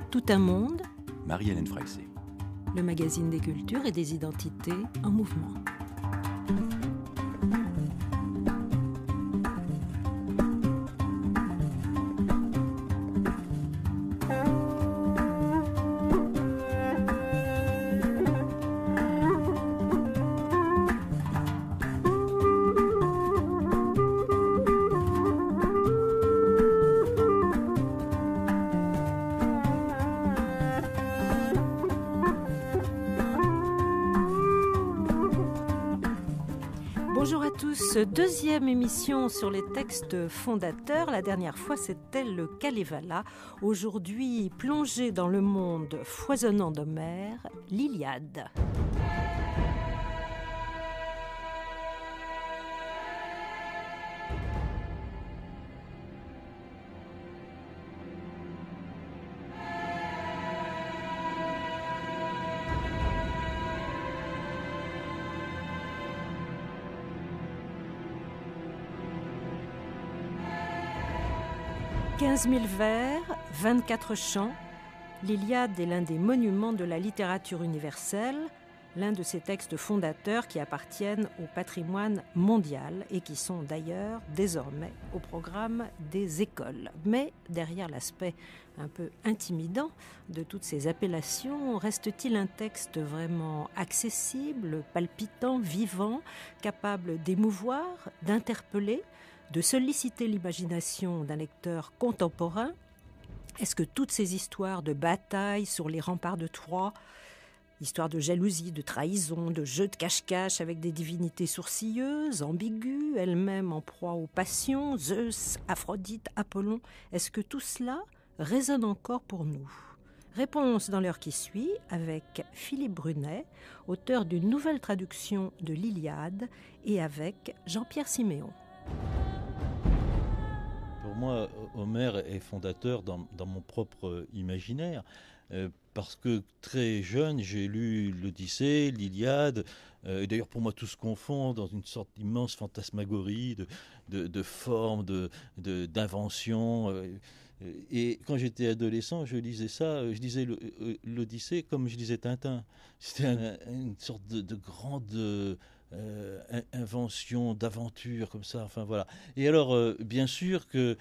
Tout un monde, Marie-Hélène Freixé. Le magazine des cultures et des identités en mouvement. Bonjour à tous, deuxième émission sur les textes fondateurs. La dernière fois, c'était le Kalevala. Aujourd'hui, plongé dans le monde foisonnant d'Homère, l'Iliade. « 15 000 vers, 24 chants. L'Iliade est l'un des monuments de la littérature universelle, l'un de ces textes fondateurs qui appartiennent au patrimoine mondial et qui sont d'ailleurs désormais au programme des écoles. Mais derrière l'aspect un peu intimidant de toutes ces appellations, reste-t-il un texte vraiment accessible, palpitant, vivant, capable d'émouvoir, d'interpeller, de solliciter l'imagination d'un lecteur contemporain? Est-ce que toutes ces histoires de batailles sur les remparts de Troie, histoires de jalousie, de trahison, de jeux de cache-cache avec des divinités sourcilleuses, ambiguës, elles-mêmes en proie aux passions, Zeus, Aphrodite, Apollon, est-ce que tout cela résonne encore pour nous? Réponse dans l'heure qui suit avec Philippe Brunet, auteur d'une nouvelle traduction de l'Iliade, et avec Jean-Pierre Siméon. Pour moi, Homère est fondateur dans mon propre imaginaire, parce que très jeune, j'ai lu l'Odyssée, l'Iliade, et d'ailleurs pour moi tout se confond dans une sorte d'immense fantasmagorie de formes, d'inventions. Et quand j'étais adolescent, je lisais ça, je lisais l'Odyssée comme je lisais Tintin. C'était une sorte de grande invention, d'aventure comme ça, enfin voilà. Et alors, bien sûr que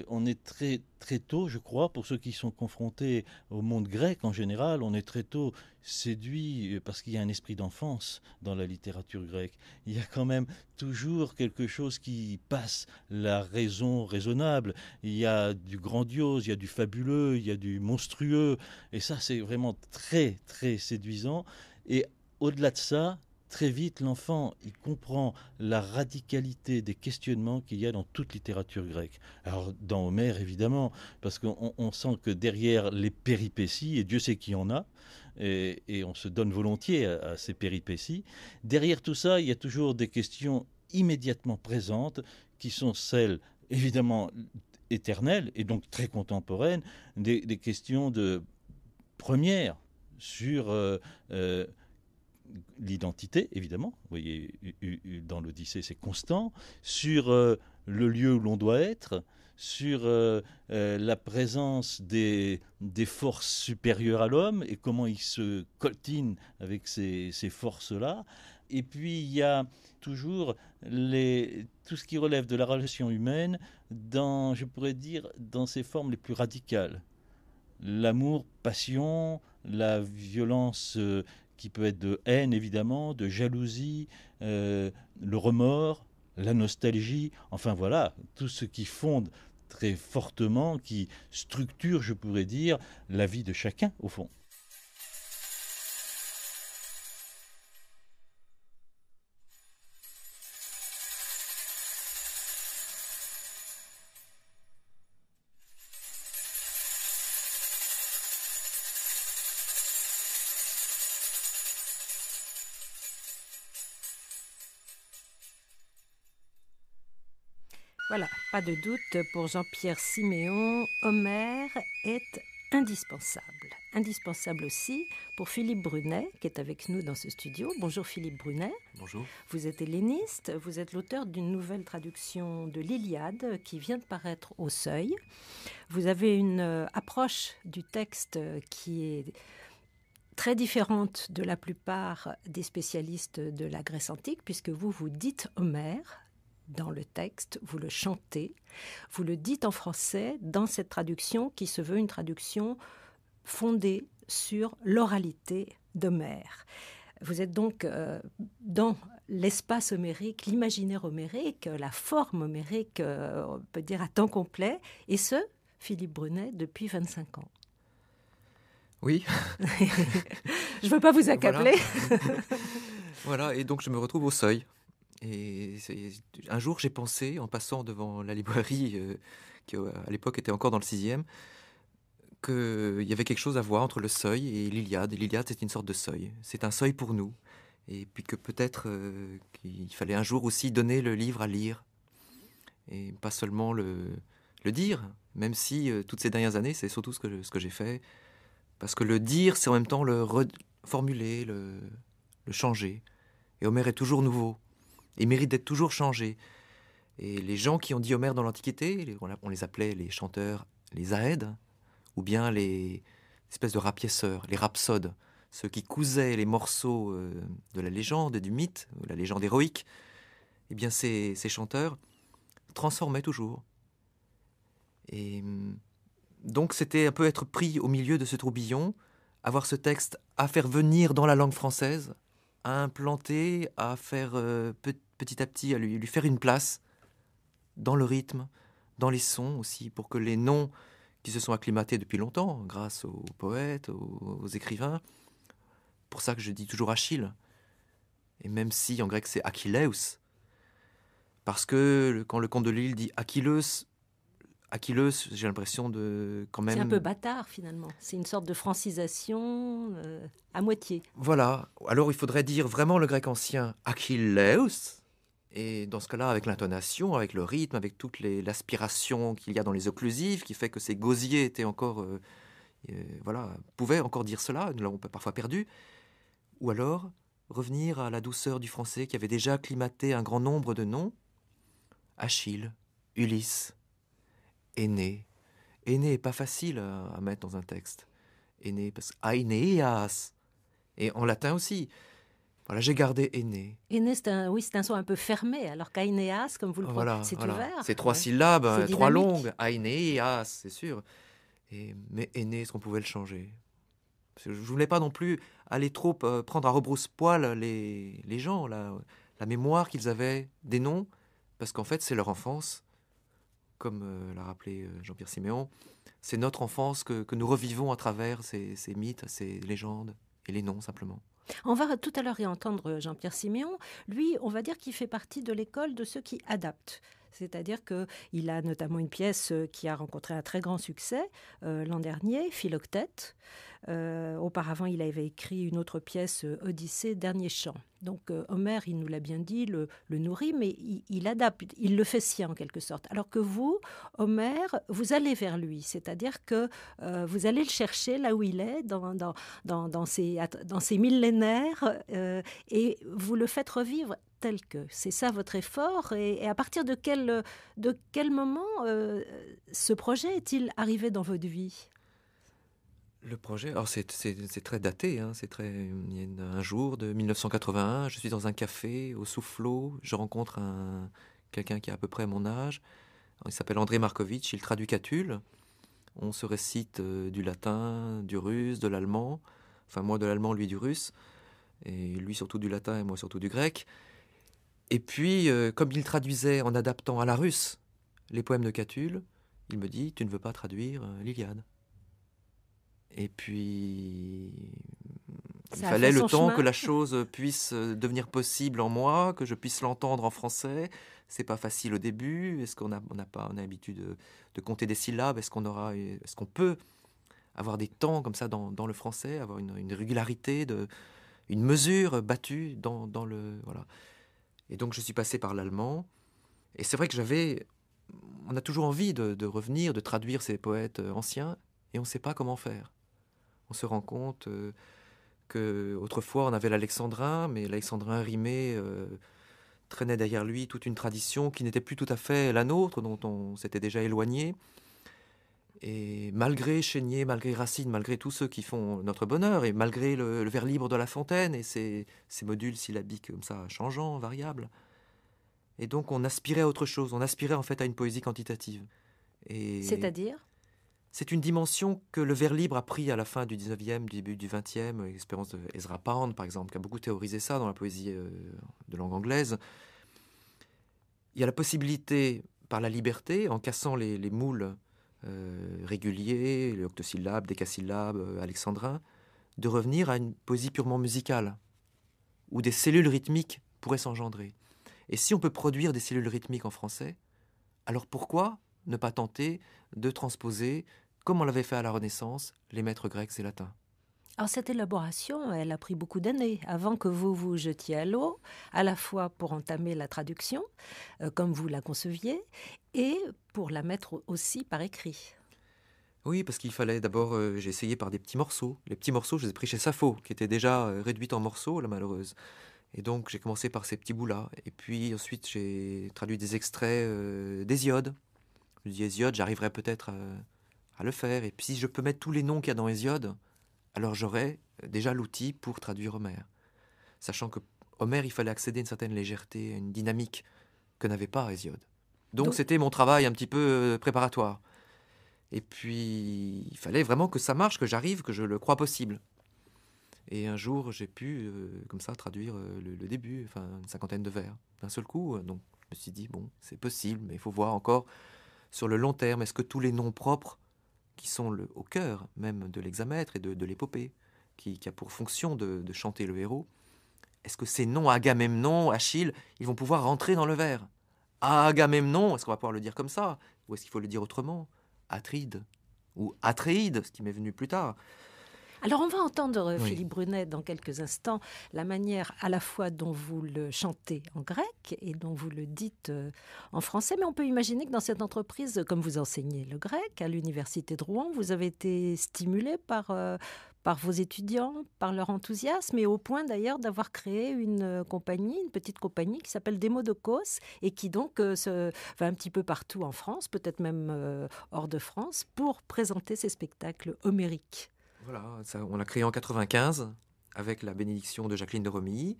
on est très tôt, je crois, pour ceux qui sont confrontés au monde grec en général, on est très tôt séduit parce qu'il y a un esprit d'enfance dans la littérature grecque. Il y a quand même toujours quelque chose qui passe la raison raisonnable. Il y a du grandiose, il y a du fabuleux, il y a du monstrueux, et ça c'est vraiment très très séduisant. Et au-delà de ça, très vite, l'enfant, il comprend la radicalité des questionnements qu'il y a dans toute littérature grecque. Alors, dans Homère, évidemment, parce qu'on sent que derrière les péripéties, et Dieu sait qu'il y en a, et on se donne volontiers à ces péripéties, derrière tout ça, il y a toujours des questions immédiatement présentes, qui sont celles, évidemment, éternelles, et donc très contemporaines, des questions de premières sur l'identité, évidemment. Vous voyez, dans l'Odyssée, c'est constant. Sur le lieu où l'on doit être, sur la présence des forces supérieures à l'homme et comment il se coltine avec ces forces-là. Et puis, il y a toujours tout ce qui relève de la relation humaine je pourrais dire, dans ses formes les plus radicales. L'amour, passion, la violence qui peut être de haine, évidemment, de jalousie, le remords, la nostalgie, enfin voilà, tout ce qui fonde très fortement, qui structure, je pourrais dire, la vie de chacun, au fond. Voilà, pas de doute, pour Jean-Pierre Siméon, Homère est indispensable. Indispensable aussi pour Philippe Brunet, qui est avec nous dans ce studio. Bonjour Philippe Brunet. Bonjour. Vous êtes helléniste, vous êtes l'auteur d'une nouvelle traduction de l'Iliade qui vient de paraître au Seuil. Vous avez une approche du texte qui est très différente de la plupart des spécialistes de la Grèce antique, puisque vous dites Homère dans le texte, vous le chantez, vous le dites en français dans cette traduction qui se veut une traduction fondée sur l'oralité d'Homère. Vous êtes donc dans l'espace homérique, l'imaginaire homérique, la forme homérique, on peut dire à temps complet, et ce, Philippe Brunet, depuis 25 ans. Oui. Je ne veux pas vous accabler. Voilà, et donc je me retrouve au seuil. Et un jour, j'ai pensé, en passant devant la librairie, qui à l'époque était encore dans le 6e, qu'il y avait quelque chose à voir entre le seuil et l'Iliade. Et l'Iliade, c'est une sorte de seuil. C'est un seuil pour nous. Et puis que peut-être qu'il fallait un jour aussi donner le livre à lire. Et pas seulement le dire, même si toutes ces dernières années, c'est surtout ce que j'ai fait. Parce que le dire, c'est en même temps le reformuler, le changer. Et Homère est toujours nouveau. Il mérite d'être toujours changé. Et les gens qui ont dit Homère dans l'Antiquité, on les appelait les chanteurs, les aèdes, ou bien les espèces de rapiesseurs, les rhapsodes, ceux qui cousaient les morceaux de la légende, du mythe, la légende héroïque. Eh bien, ces chanteurs transformaient toujours. Et donc, c'était un peu être pris au milieu de ce tourbillon, avoir ce texte à faire venir dans la langue française, à implanter, à faire petit à petit, à lui faire une place dans le rythme, dans les sons aussi, pour que les noms qui se sont acclimatés depuis longtemps, grâce aux poètes, aux écrivains, pour ça que je dis toujours Achille, et même si en grec c'est Achilleus, parce que quand le comte de Lille dit Achilleus, j'ai l'impression de quand même... C'est un peu bâtard finalement, c'est une sorte de francisation à moitié. Voilà, alors il faudrait dire vraiment le grec ancien Achilleus, et dans ce cas-là avec l'intonation, avec le rythme, avec toute l'aspiration qu'il y a dans les occlusives, qui fait que ces gosiers étaient encore... pouvaient encore dire cela, nous l'avons parfois perdu, ou alors revenir à la douceur du français qui avait déjà acclimaté un grand nombre de noms, Achille, Ulysse, Énée. Énée n'est pas facile à mettre dans un texte. Énée, parce que Aeneas. Et en latin aussi. Voilà, j'ai gardé Énée. Énée, c'est un son un peu fermé, alors qu'Aeneas, comme vous le prenez, c'est ouvert. C'est 3 syllabes, c'est 3 dynamique. longues. Aeneas, c'est sûr. Mais Énée, est-ce qu'on pouvait le changer? Parce que je ne voulais pas non plus aller trop prendre à rebrousse-poil les gens, la mémoire qu'ils avaient des noms, parce qu'en fait, c'est leur enfance. Comme l'a rappelé Jean-Pierre Siméon, c'est notre enfance que nous revivons à travers ces mythes, ces légendes et les noms simplement. On va tout à l'heure réentendre Jean-Pierre Siméon. Lui, on va dire qu'il fait partie de l'école de ceux qui adaptent. C'est-à-dire qu'il a notamment une pièce qui a rencontré un très grand succès l'an dernier, Philoctète. Auparavant, il avait écrit une autre pièce, Odyssée, Dernier chant. Donc Homère, il nous l'a bien dit, le nourrit, mais il adapte, il le fait sien en quelque sorte. Alors que vous, Homère, vous allez vers lui, c'est-à-dire que vous allez le chercher là où il est, dans ses millénaires, et vous le faites revivre tel que. C'est ça votre effort. Et à partir de quel moment ce projet est-il arrivé dans votre vie ? Le projet, alors c'est très daté, hein, il y a un jour de 1981, je suis dans un café au Soufflot, je rencontre quelqu'un qui a à peu près mon âge, il s'appelle André Markovitch, il traduit Catulle, on se récite du latin, du russe, de l'allemand, enfin moi de l'allemand, lui du russe, et lui surtout du latin et moi surtout du grec, et puis comme il traduisait en adaptant à la russe les poèmes de Catulle, il me dit « tu ne veux pas traduire l'Iliade ?» Et puis, il fallait le temps que la chose puisse devenir possible en moi, que je puisse l'entendre en français. C'est pas facile au début. Est-ce qu'on a l'habitude de compter des syllabes? Est-ce qu'on peut avoir des temps comme ça dans le français, avoir une régularité, une mesure battue dans le voilà. Et donc je suis passé par l'allemand. Et c'est vrai que on a toujours envie de revenir, de traduire ces poètes anciens, et on ne sait pas comment faire. On se rend compte qu'autrefois on avait l'alexandrin, mais l'alexandrin rimé traînait derrière lui toute une tradition qui n'était plus tout à fait la nôtre, dont on s'était déjà éloigné. Et malgré Chénier, malgré Racine, malgré tous ceux qui font notre bonheur, et malgré le vers libre de La Fontaine et ces modules syllabiques comme ça, changeants, variables, et donc on aspirait à autre chose, on aspirait en fait à une poésie quantitative. Et C'est-à-dire ? c'est une dimension que le vers libre a pris à la fin du 19e, début du 20e, l'expérience de Ezra Pound par exemple, qui a beaucoup théorisé ça dans la poésie de langue anglaise. Il y a la possibilité, par la liberté, en cassant les moules réguliers, les octosyllabes, décasyllabes, alexandrins, de revenir à une poésie purement musicale, où des cellules rythmiques pourraient s'engendrer. Et si on peut produire des cellules rythmiques en français, alors pourquoi ne pas tenter de transposer, comme on l'avait fait à la Renaissance, les maîtres grecs et latins ? Alors cette élaboration, elle a pris beaucoup d'années avant que vous vous jetiez à l'eau, à la fois pour entamer la traduction, comme vous la conceviez, et pour la mettre aussi par écrit. Oui, parce qu'il fallait d'abord, j'ai essayé par des petits morceaux. Les petits morceaux, je les ai pris chez Sappho, qui était déjà réduite en morceaux, la malheureuse. Et donc j'ai commencé par ces petits bouts-là. Et puis ensuite j'ai traduit des extraits d'Hésiode. Je me dis Hésiode, j'arriverai peut-être à le faire. Et puis si je peux mettre tous les noms qu'il y a dans Hésiode, alors j'aurais déjà l'outil pour traduire Homère. Sachant que Homère, il fallait accéder à une certaine légèreté, à une dynamique que n'avait pas Hésiode. Donc c'était mon travail un petit peu préparatoire. Et puis il fallait vraiment que ça marche, que j'arrive, que je le crois possible. Et un jour, j'ai pu, comme ça, traduire le début, enfin une 50aine de vers, d'un seul coup. Donc je me suis dit, bon, c'est possible, mais il faut voir encore sur le long terme, est-ce que tous les noms propres qui sont au cœur même de l'hexamètre et de l'épopée, qui a pour fonction de chanter le héros, est-ce que ces noms, Agamemnon, Achille, ils vont pouvoir rentrer dans le vers ? Agamemnon, est-ce qu'on va pouvoir le dire comme ça ? Ou est-ce qu'il faut le dire autrement ? Atride, ou Atréide, ce qui m'est venu plus tard. Alors on va entendre Oui. Philippe Brunet dans quelques instants, la manière à la fois dont vous le chantez en grec et dont vous le dites en français, mais on peut imaginer que dans cette entreprise, comme vous enseignez le grec à l'université de Rouen, vous avez été stimulé par vos étudiants, par leur enthousiasme, et au point d'ailleurs d'avoir créé une petite compagnie qui s'appelle Demodokos, et qui donc va un petit peu partout en France, peut-être même hors de France, pour présenter ces spectacles homériques. Voilà, ça, on l'a créé en 95 avec la bénédiction de Jacqueline de Romilly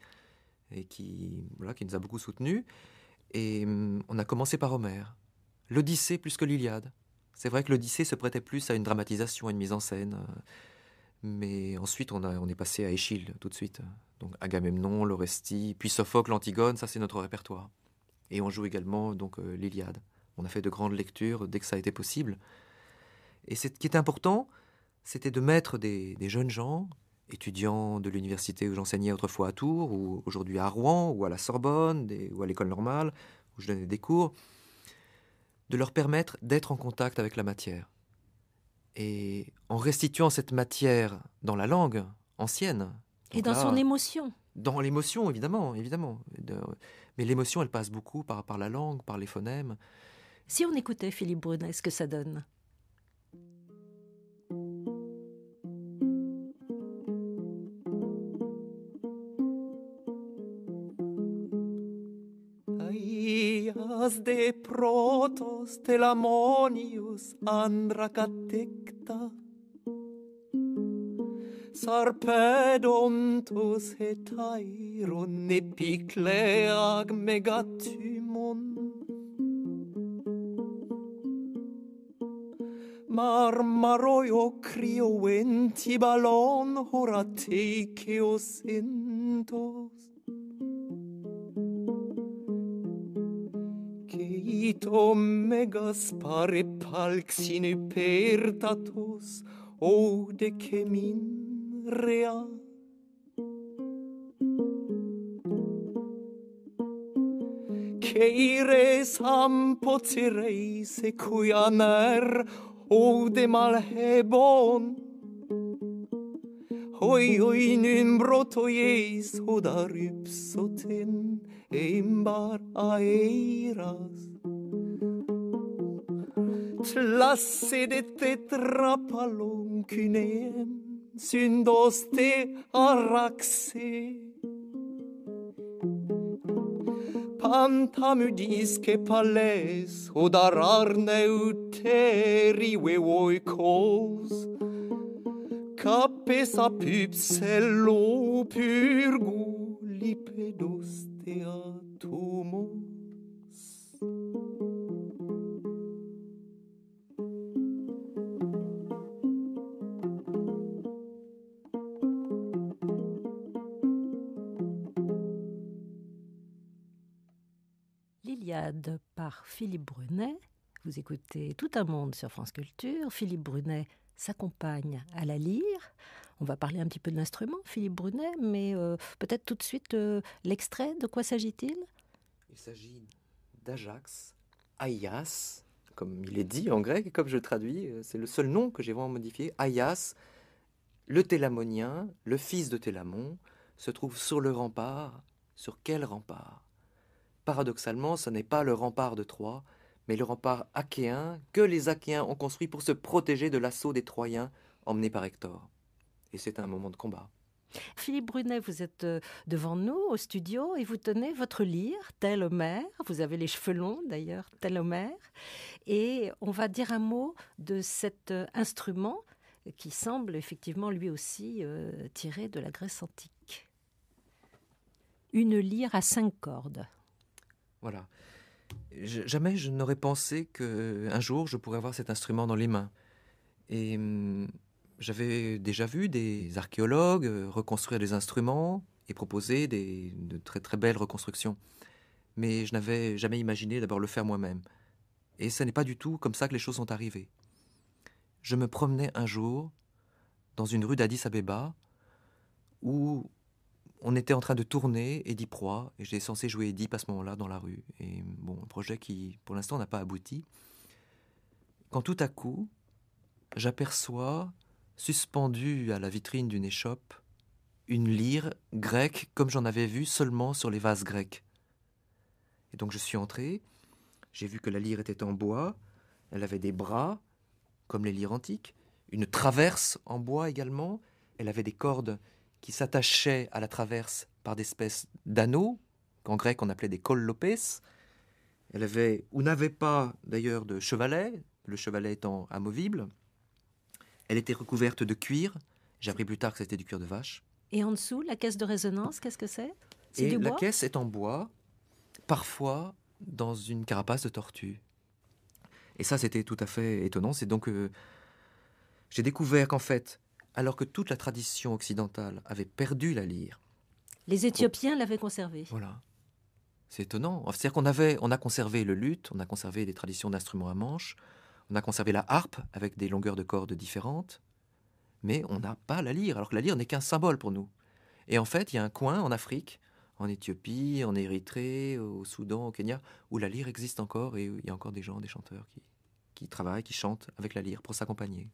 et qui nous a beaucoup soutenus. Et on a commencé par Homère. L'Odyssée plus que l'Iliade. C'est vrai que l'Odyssée se prêtait plus à une dramatisation, à une mise en scène. Mais ensuite, on est passé à Échille tout de suite. Donc Agamemnon, l'Orestie, puis Sophocle, l'Antigone, ça c'est notre répertoire. Et on joue également donc l'Iliade. On a fait de grandes lectures dès que ça a été possible. Et ce qui est important, c'était de mettre des jeunes gens, étudiants de l'université où j'enseignais autrefois à Tours, ou aujourd'hui à Rouen, ou à la Sorbonne, ou à l'école normale, où je donnais des cours, de leur permettre d'être en contact avec la matière. Et en restituant cette matière dans la langue ancienne. Et dans son émotion. Dans l'émotion, évidemment. Mais l'émotion, elle passe beaucoup par la langue, par les phonèmes. Si on écoutait Philippe Brunet, ce que ça donne ? De protos telamonius andracaticta sarpedontus hetairon epicleag megatymon marmaroio crioventibalon horateikeos intos Ito megas pare palxin hypertatus ode chemin rea. Ceires ampotireis equianer ode malhebon Hoi numbrotoies hodar ipsoten eimbar aeras Tlassede tetrapalon kyneem syndos te araxe Tantamudisque palles, odar arne uteri vevoikos, capes apypsello purgu lipedos teatumos. L'Iliade par Philippe Brunet. Vous écoutez Tout un monde sur France Culture. Philippe Brunet s'accompagne à la lyre. On va parler un petit peu de l'instrument, Philippe Brunet, mais peut-être tout de suite l'extrait. De quoi s'agit-il ? Il s'agit d'Ajax, Aias, comme il est dit en grec, et comme je le traduis, c'est le seul nom que j'ai vraiment modifié. Aias, le Télamonien, le fils de Télamon, se trouve sur le rempart. Sur quel rempart ? Paradoxalement, ce n'est pas le rempart de Troie, mais le rempart achéen que les Achéens ont construit pour se protéger de l'assaut des Troyens emmenés par Hector. Et c'est un moment de combat. Philippe Brunet, vous êtes devant nous au studio et vous tenez votre lyre, tel Homère. Vous avez les cheveux longs d'ailleurs, tel Homère. Et on va dire un mot de cet instrument qui semble effectivement lui aussi tiré de la Grèce antique. Une lyre à 5 cordes. Voilà. Jamais je n'aurais pensé qu'un jour je pourrais avoir cet instrument dans les mains. Et j'avais déjà vu des archéologues reconstruire des instruments et proposer de très très belles reconstructions. Mais je n'avais jamais imaginé d'abord le faire moi-même. Et ce n'est pas du tout comme ça que les choses sont arrivées. Je me promenais un jour dans une rue d'Addis Abeba où on était en train de tourner Édipe Proie et j'étais censé jouer Édipe à ce moment-là dans la rue. Et bon, un projet qui, pour l'instant, n'a pas abouti. Quand tout à coup, j'aperçois, suspendue à la vitrine d'une échoppe, une lyre grecque comme j'en avais vu seulement sur les vases grecs. Et donc je suis entré, j'ai vu que la lyre était en bois, elle avait des bras, comme les lyres antiques, une traverse en bois également, elle avait des cordes qui s'attachaient à la traverse par des espèces d'anneaux, qu'en grec on appelait des kollopes. Elle avait, ou n'avait pas d'ailleurs de chevalet, le chevalet étant amovible. Elle était recouverte de cuir, j'ai appris plus tard que c'était du cuir de vache. Et en dessous, la caisse de résonance, qu'est-ce que c'est ? C'est Et du bois ? la caisse est en bois, parfois dans une carapace de tortue. Et ça, c'était tout à fait étonnant. C'est donc j'ai découvert qu'en fait, alors que toute la tradition occidentale avait perdu la lyre. Les Éthiopiens l'avaient conservée. Voilà. C'est étonnant. C'est-à-dire on a conservé le luth, on a conservé des traditions d'instruments à manche, on a conservé la harpe avec des longueurs de cordes différentes, mais on n'a pas la lyre, alors que la lyre n'est qu'un symbole pour nous. Et en fait, il y a un coin en Afrique, en Éthiopie, en Érythrée, au Soudan, au Kenya, où la lyre existe encore et où il y a encore des gens, des chanteurs qui travaillent, qui chantent avec la lyre pour s'accompagner.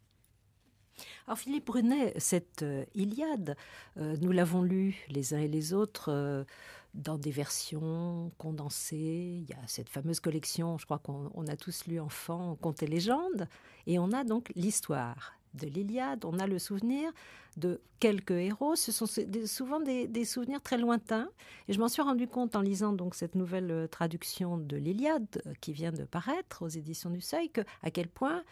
Alors Philippe Brunet, cette Iliade, nous l'avons lue les uns et les autres dans des versions condensées. Il y a cette fameuse collection, je crois qu'on a tous lu enfant, Contes et légendes. Et on a donc l'histoire de l'Iliade, on a le souvenir de quelques héros. Ce sont souvent des souvenirs très lointains. Et je m'en suis rendu compte en lisant donc cette nouvelle traduction de l'Iliade qui vient de paraître aux éditions du Seuil, à quel point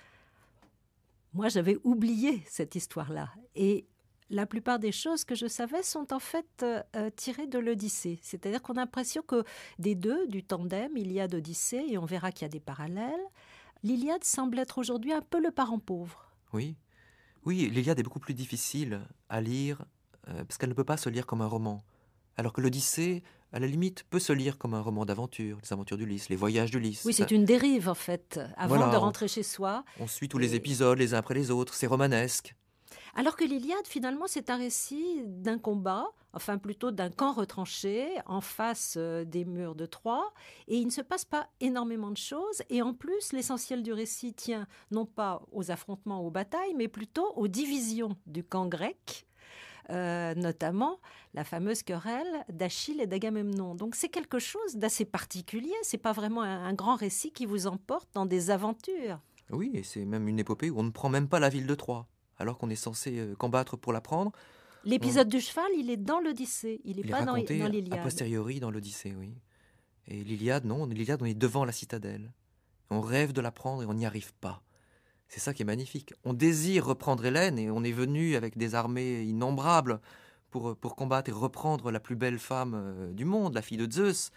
moi, j'avais oublié cette histoire-là. Et la plupart des choses que je savais sont en fait tirées de l'Odyssée. C'est-à-dire qu'on a l'impression que des deux, du tandem, Iliade, Odyssée, et on verra qu'il y a des parallèles, l'Iliade semble être aujourd'hui un peu le parent pauvre. Oui, l'Iliade est beaucoup plus difficile à lire parce qu'elle ne peut pas se lire comme un roman. Alors que l'Odyssée, à la limite, peut se lire comme un roman d'aventure, les aventures d'Ulysse, les voyages d'Ulysse. Oui, c'est une dérive en fait, avant de rentrer chez soi. On suit tous les épisodes les uns après les autres, c'est romanesque. Alors que l'Iliade, finalement, c'est un récit d'un combat, enfin plutôt d'un camp retranché en face des murs de Troie, et il ne se passe pas énormément de choses, et en plus, l'essentiel du récit tient non pas aux affrontements, aux batailles, mais plutôt aux divisions du camp grec, notamment la fameuse querelle d'Achille et d'Agamemnon. Donc c'est quelque chose d'assez particulier, c'est pas vraiment un grand récit qui vous emporte dans des aventures. Oui, et c'est même une épopée où on ne prend même pas la ville de Troie, alors qu'on est censé combattre pour la prendre. L'épisode du cheval, il est dans l'Odyssée, il n'est pas dans l'Iliade. A posteriori dans l'Odyssée, oui. Et l'Iliade, non, l'Iliade, on est devant la citadelle. On rêve de la prendre et on n'y arrive pas. C'est ça qui est magnifique. On désire reprendre Hélène et on est venu avec des armées innombrables pour combattre et reprendre la plus belle femme du monde, la fille de Zeus.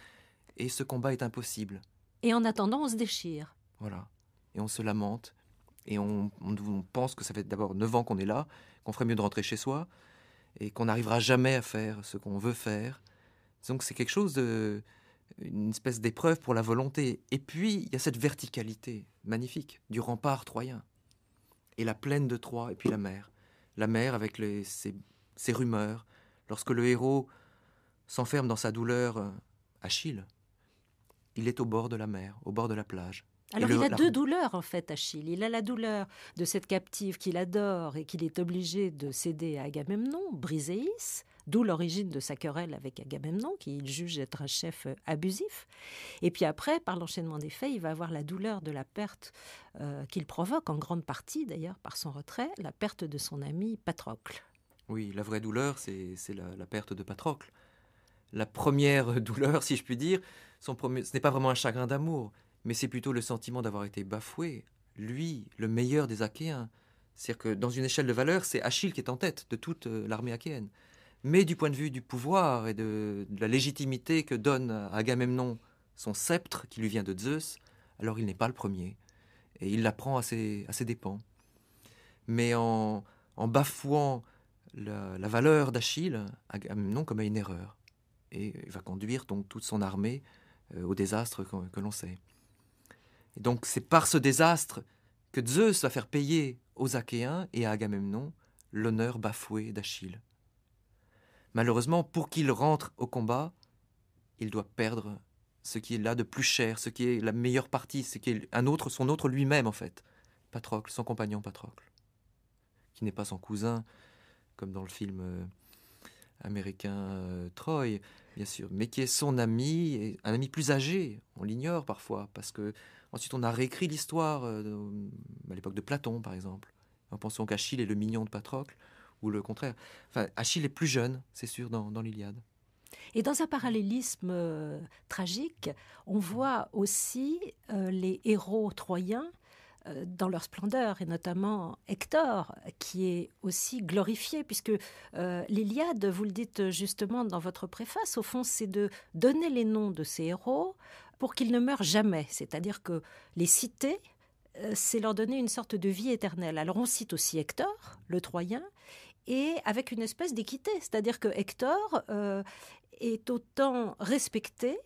Et ce combat est impossible. Et en attendant, on se déchire. Voilà. Et on se lamente. Et on pense que ça fait d'abord 9 ans qu'on est là, qu'on ferait mieux de rentrer chez soi et qu'on n'arrivera jamais à faire ce qu'on veut faire. Donc c'est quelque chose de... une espèce d'épreuve pour la volonté. Et puis, il y a cette verticalité magnifique du rempart troyen. Et la plaine de Troie, et puis la mer. La mer avec ses rumeurs. Lorsque le héros s'enferme dans sa douleur, Achille, il est au bord de la mer, au bord de la plage. Alors il a deux douleurs en fait, Achille. Il a la douleur de cette captive qu'il adore et qu'il est obligé de céder à Agamemnon, Briséis, d'où l'origine de sa querelle avec Agamemnon, qu'il juge être un chef abusif. Et puis après, par l'enchaînement des faits, il va avoir la douleur de la perte qu'il provoque, en grande partie d'ailleurs par son retrait, la perte de son ami Patrocle. Oui, la vraie douleur, c'est la perte de Patrocle. La première douleur, si je puis dire, ce n'est pas vraiment un chagrin d'amour, mais c'est plutôt le sentiment d'avoir été bafoué. Lui, le meilleur des Achéens. C'est-à-dire que dans une échelle de valeur, c'est Achille qui est en tête de toute l'armée achéenne. Mais du point de vue du pouvoir et de la légitimité que donne à Agamemnon son sceptre qui lui vient de Zeus, alors il n'est pas le premier. Et il la prend à ses dépens. Mais en bafouant la valeur d'Achille, Agamemnon commet une erreur. Et il va conduire donc toute son armée au désastre que l'on sait. Et donc c'est par ce désastre que Zeus va faire payer aux Achéens et à Agamemnon l'honneur bafoué d'Achille. Malheureusement, pour qu'il rentre au combat, il doit perdre ce qui est là de plus cher, ce qui est la meilleure partie, ce qui est son autre lui-même en fait, Patrocle, son compagnon Patrocle, qui n'est pas son cousin, comme dans le film américain Troy, bien sûr, mais qui est son ami, et un ami plus âgé, on l'ignore parfois, parce que ensuite on a réécrit l'histoire à l'époque de Platon par exemple, en pensant qu'Achille est le mignon de Patrocle, ou le contraire. Enfin, Achille est plus jeune, c'est sûr, dans l'Iliade. Et dans un parallélisme tragique, on voit aussi les héros troyens dans leur splendeur, et notamment Hector, qui est aussi glorifié, puisque l'Iliade, vous le dites justement dans votre préface, au fond, c'est de donner les noms de ces héros pour qu'ils ne meurent jamais. C'est-à-dire que les citer, c'est leur donner une sorte de vie éternelle. Alors on cite aussi Hector, le Troyen, et avec une espèce d'équité, c'est-à-dire que Hector est autant respecté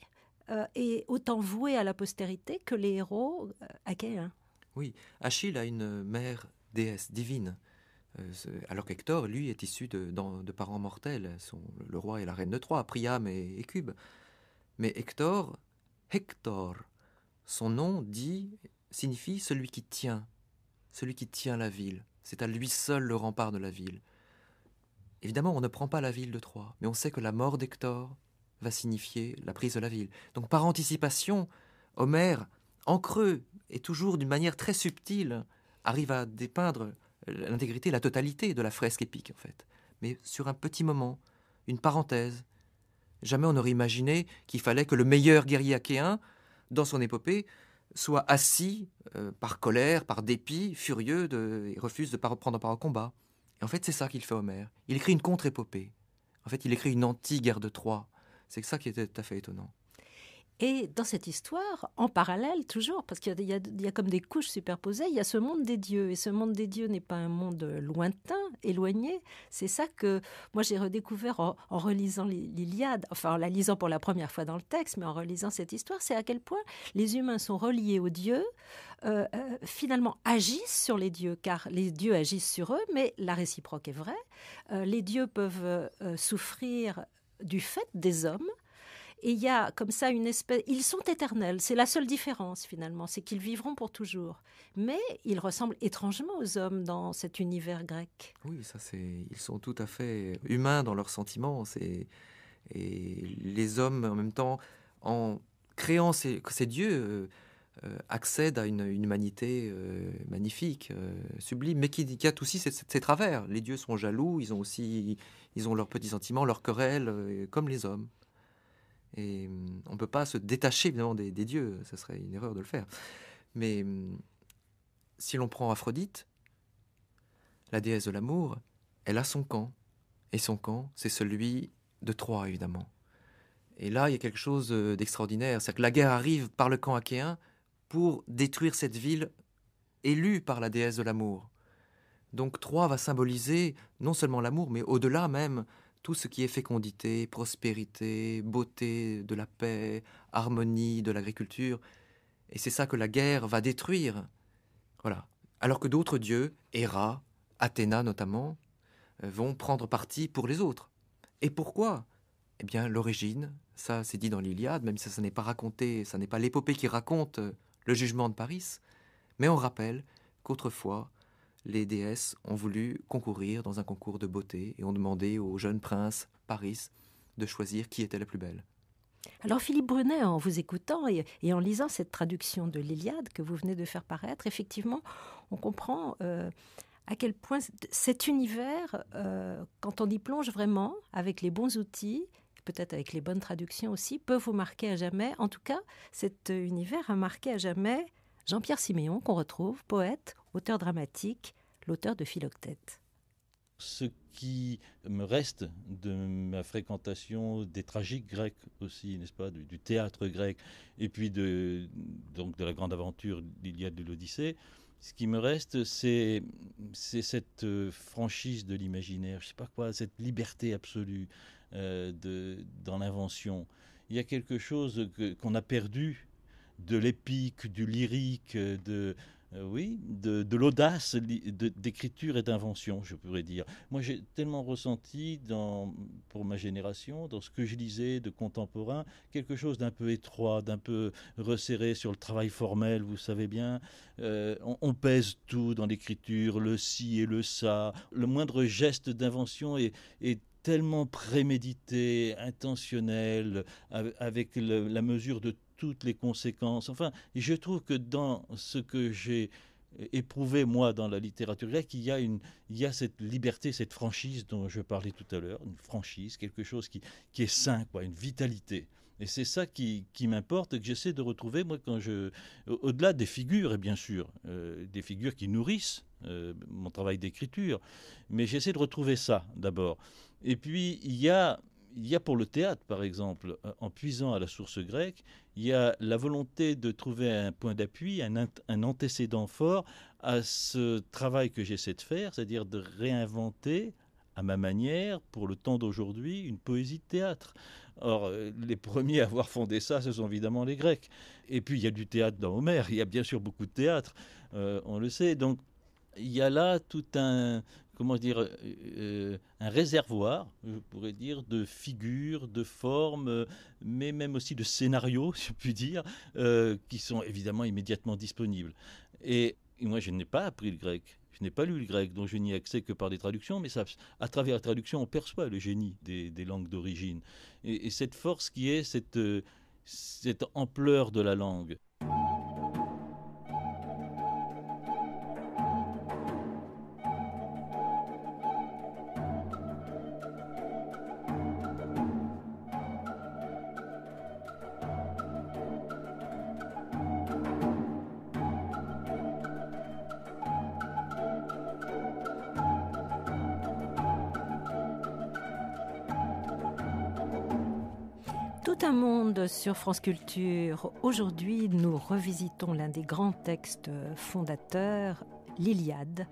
et autant voué à la postérité que les héros achéens. Oui, Achille a une mère déesse divine, alors qu'Hector, lui, est issu de parents mortels. Le roi et la reine de Troie, Priam et Écube. Mais Hector, son nom signifie celui qui tient la ville. C'est à lui seul le rempart de la ville. Évidemment, on ne prend pas la ville de Troie, mais on sait que la mort d'Hector va signifier la prise de la ville. Donc par anticipation, Homère, en creux, et toujours d'une manière très subtile, arrive à dépeindre l'intégrité, la totalité de la fresque épique, en fait. Mais sur un petit moment, une parenthèse. Jamais on n'aurait imaginé qu'il fallait que le meilleur guerrier achéen, dans son épopée, soit assis par colère, par dépit, furieux, et refuse de prendre part au combat. Et en fait, c'est ça qu'il fait Homère. Il écrit une contre-épopée. En fait, il écrit une anti-guerre de Troie. C'est ça qui est tout à fait étonnant. Et dans cette histoire, en parallèle toujours, parce qu'il y a comme des couches superposées, il y a ce monde des dieux. Et ce monde des dieux n'est pas un monde lointain, éloigné. C'est ça que moi j'ai redécouvert en relisant l'Iliade, enfin en la lisant pour la première fois dans le texte, mais en relisant cette histoire, c'est à quel point les humains sont reliés aux dieux, finalement agissent sur les dieux, car les dieux agissent sur eux, mais la réciproque est vraie. Les dieux peuvent souffrir du fait des hommes. Et il y a comme ça une espèce... Ils sont éternels, c'est la seule différence finalement, c'est qu'ils vivront pour toujours. Mais ils ressemblent étrangement aux hommes dans cet univers grec. Oui, ils sont tout à fait humains dans leurs sentiments. Et les hommes, en même temps, en créant ces dieux, accèdent à une humanité magnifique, sublime, mais qui a aussi ses travers. Les dieux sont jaloux, ils ont leurs petits sentiments, leurs querelles, comme les hommes. Et on ne peut pas se détacher évidemment des dieux, ce serait une erreur de le faire. Mais si l'on prend Aphrodite, la déesse de l'amour, elle a son camp. Et son camp, c'est celui de Troie, évidemment. Et là, il y a quelque chose d'extraordinaire. C'est que la guerre arrive par le camp achéen pour détruire cette ville élue par la déesse de l'amour. Donc Troie va symboliser non seulement l'amour, mais au-delà même tout ce qui est fécondité, prospérité, beauté, de la paix, harmonie, de l'agriculture. Et c'est ça que la guerre va détruire. Voilà. Alors que d'autres dieux, Héra, Athéna notamment, vont prendre parti pour les autres. Et pourquoi ? Eh bien, l'origine, ça c'est dit dans l'Iliade, même si ça n'est pas raconté, ça n'est pas l'épopée qui raconte le jugement de Paris, mais on rappelle qu'autrefois, les déesses ont voulu concourir dans un concours de beauté et ont demandé au jeune prince Paris de choisir qui était la plus belle. Alors Philippe Brunet, en vous écoutant et en lisant cette traduction de l'Iliade que vous venez de faire paraître, effectivement, on comprend à quel point cet univers, quand on y plonge vraiment, avec les bons outils, peut-être avec les bonnes traductions aussi, peut vous marquer à jamais. En tout cas, cet univers a marqué à jamais Jean-Pierre Siméon, qu'on retrouve, poète, auteur dramatique, l'auteur de Philoctète. Ce qui me reste de ma fréquentation des tragiques grecs aussi, n'est-ce pas, du théâtre grec, et puis donc de la grande aventure d'Iliade de l'Odyssée, ce qui me reste, c'est cette franchise de l'imaginaire, je ne sais pas quoi, cette liberté absolue dans l'invention. Il y a quelque chose qu'on a perdu de l'épique, du lyrique, de l'audace d'écriture et d'invention, je pourrais dire. Moi, j'ai tellement ressenti, pour ma génération, dans ce que je lisais de contemporain, quelque chose d'un peu étroit, d'un peu resserré sur le travail formel, vous savez bien. On pèse tout dans l'écriture, le ci et le ça. Le moindre geste d'invention est tellement prémédité, intentionnel, avec la mesure de toutes les conséquences. Enfin, je trouve que dans ce que j'ai éprouvé, moi, dans la littérature grecque, il y a cette liberté, cette franchise dont je parlais tout à l'heure, une franchise, quelque chose qui est sain, quoi, une vitalité. Et c'est ça qui m'importe et que j'essaie de retrouver, moi, au-delà des figures, et bien sûr, des figures qui nourrissent mon travail d'écriture, mais j'essaie de retrouver ça, d'abord. Et puis, il y a pour le théâtre, par exemple, en puisant à la source grecque, il y a la volonté de trouver un point d'appui, un antécédent fort à ce travail que j'essaie de faire, c'est-à-dire de réinventer, à ma manière, pour le temps d'aujourd'hui, une poésie de théâtre. Or, les premiers à avoir fondé ça, ce sont évidemment les Grecs. Et puis, il y a du théâtre dans Homère, il y a bien sûr beaucoup de théâtre, on le sait. Donc, il y a là tout un réservoir, je pourrais dire, de figures, de formes, mais même aussi de scénarios, si je puis dire, qui sont évidemment immédiatement disponibles. Et moi, je n'ai pas appris le grec. Je n'ai pas lu le grec, donc je n'y ai accès que par des traductions, mais ça, à travers la traduction, on perçoit le génie des langues d'origine. Et cette force qui est cette ampleur de la langue. Tout un monde sur France Culture. Aujourd'hui, nous revisitons l'un des grands textes fondateurs, l'Iliade.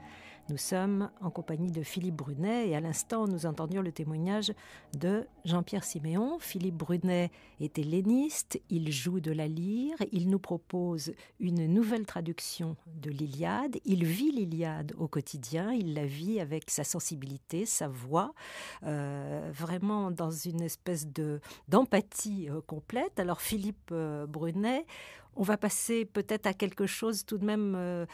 Nous sommes en compagnie de Philippe Brunet et à l'instant, nous entendions le témoignage de Jean-Pierre Siméon. Philippe Brunet est helléniste, il joue de la lyre, il nous propose une nouvelle traduction de l'Iliade. Il vit l'Iliade au quotidien, il la vit avec sa sensibilité, sa voix, vraiment dans une espèce d'empathie complète. Alors Philippe Brunet, on va passer peut-être à quelque chose tout de même...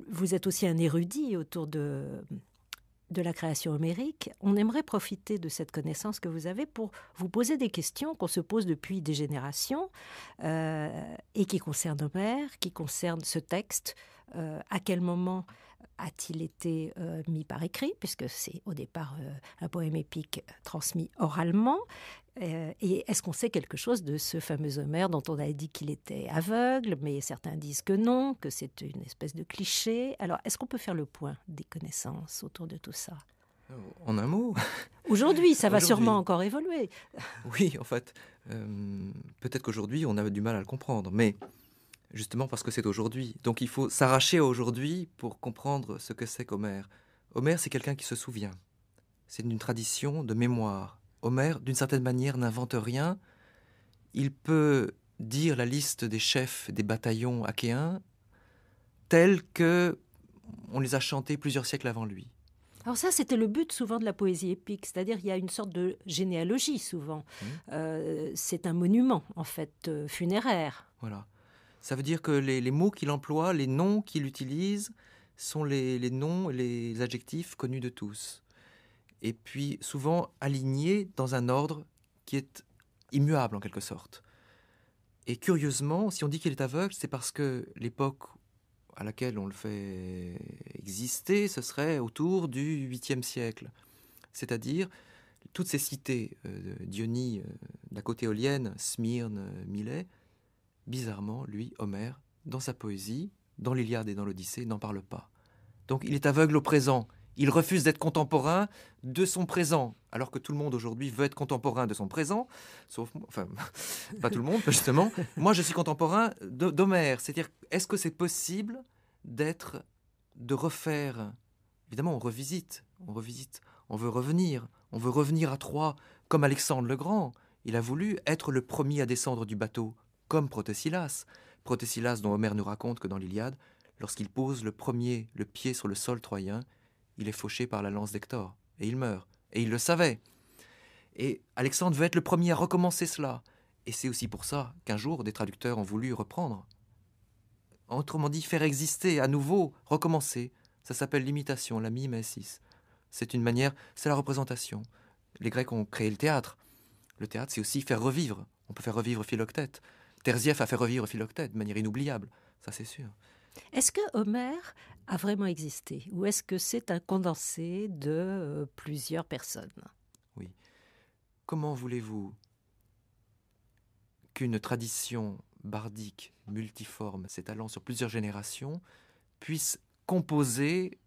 vous êtes aussi un érudit autour de la création homérique. On aimerait profiter de cette connaissance que vous avez pour vous poser des questions qu'on se pose depuis des générations et qui concernent Homère, qui concernent ce texte. À quel moment a-t-il été mis par écrit, puisque c'est au départ un poème épique transmis oralement? Et est-ce qu'on sait quelque chose de ce fameux Homère dont on a dit qu'il était aveugle, mais certains disent que non, que c'est une espèce de cliché? Alors, est-ce qu'on peut faire le point des connaissances autour de tout ça? En un mot, Aujourd'hui, ça va Aujourd'hui. sûrement encore évoluer. oui, en fait, peut-être qu'aujourd'hui, on a du mal à le comprendre, mais justement parce que c'est aujourd'hui. Donc il faut s'arracher à aujourd'hui pour comprendre ce que c'est qu'Homère. Homère, c'est quelqu'un qui se souvient. C'est une tradition de mémoire. Homère, d'une certaine manière, n'invente rien. Il peut dire la liste des chefs des bataillons achéens tels que on les a chantés plusieurs siècles avant lui. Alors ça, c'était le but souvent de la poésie épique, c'est-à-dire il y a une sorte de généalogie souvent. C'est un monument, en fait, funéraire. Voilà. Ça veut dire que les mots qu'il emploie, les noms qu'il utilise, sont les noms et les adjectifs connus de tous. Et puis souvent alignés dans un ordre qui est immuable en quelque sorte. Et curieusement, si on dit qu'il est aveugle, c'est parce que l'époque à laquelle on le fait exister, ce serait autour du 8e siècle. C'est-à-dire toutes ces cités, Dionie, la côte éolienne, Smyrne, Milet, bizarrement, lui, Homère, dans sa poésie, dans l'Iliade et dans l'Odyssée, n'en parle pas. Donc il est aveugle au présent. Il refuse d'être contemporain de son présent, alors que tout le monde aujourd'hui veut être contemporain de son présent, sauf moi, enfin, pas tout le monde, justement. Moi, je suis contemporain d'Homère. C'est-à-dire, est-ce que c'est possible de refaire... Évidemment, on revisite, on veut revenir à Troie, comme Alexandre le Grand. Il a voulu être le premier à descendre du bateau, comme Protesilas. Protesilas dont Homère nous raconte que dans l'Iliade, lorsqu'il pose le pied sur le sol troyen, il est fauché par la lance d'Hector, et il meurt. Et il le savait. Et Alexandre veut être le premier à recommencer cela. Et c'est aussi pour ça qu'un jour, des traducteurs ont voulu reprendre. Autrement dit, faire exister à nouveau, recommencer. Ça s'appelle l'imitation, la mimesis. C'est une manière, c'est la représentation. Les Grecs ont créé le théâtre. Le théâtre, c'est aussi faire revivre. On peut faire revivre Philoctète. Terzieff a fait revivre Philoctète de manière inoubliable. Ça, c'est sûr. Est-ce que Homère a vraiment existé ou est-ce que c'est un condensé de plusieurs personnes? Oui. Comment voulez-vous qu'une tradition bardique, multiforme, s'étalant sur plusieurs générations, puisse composer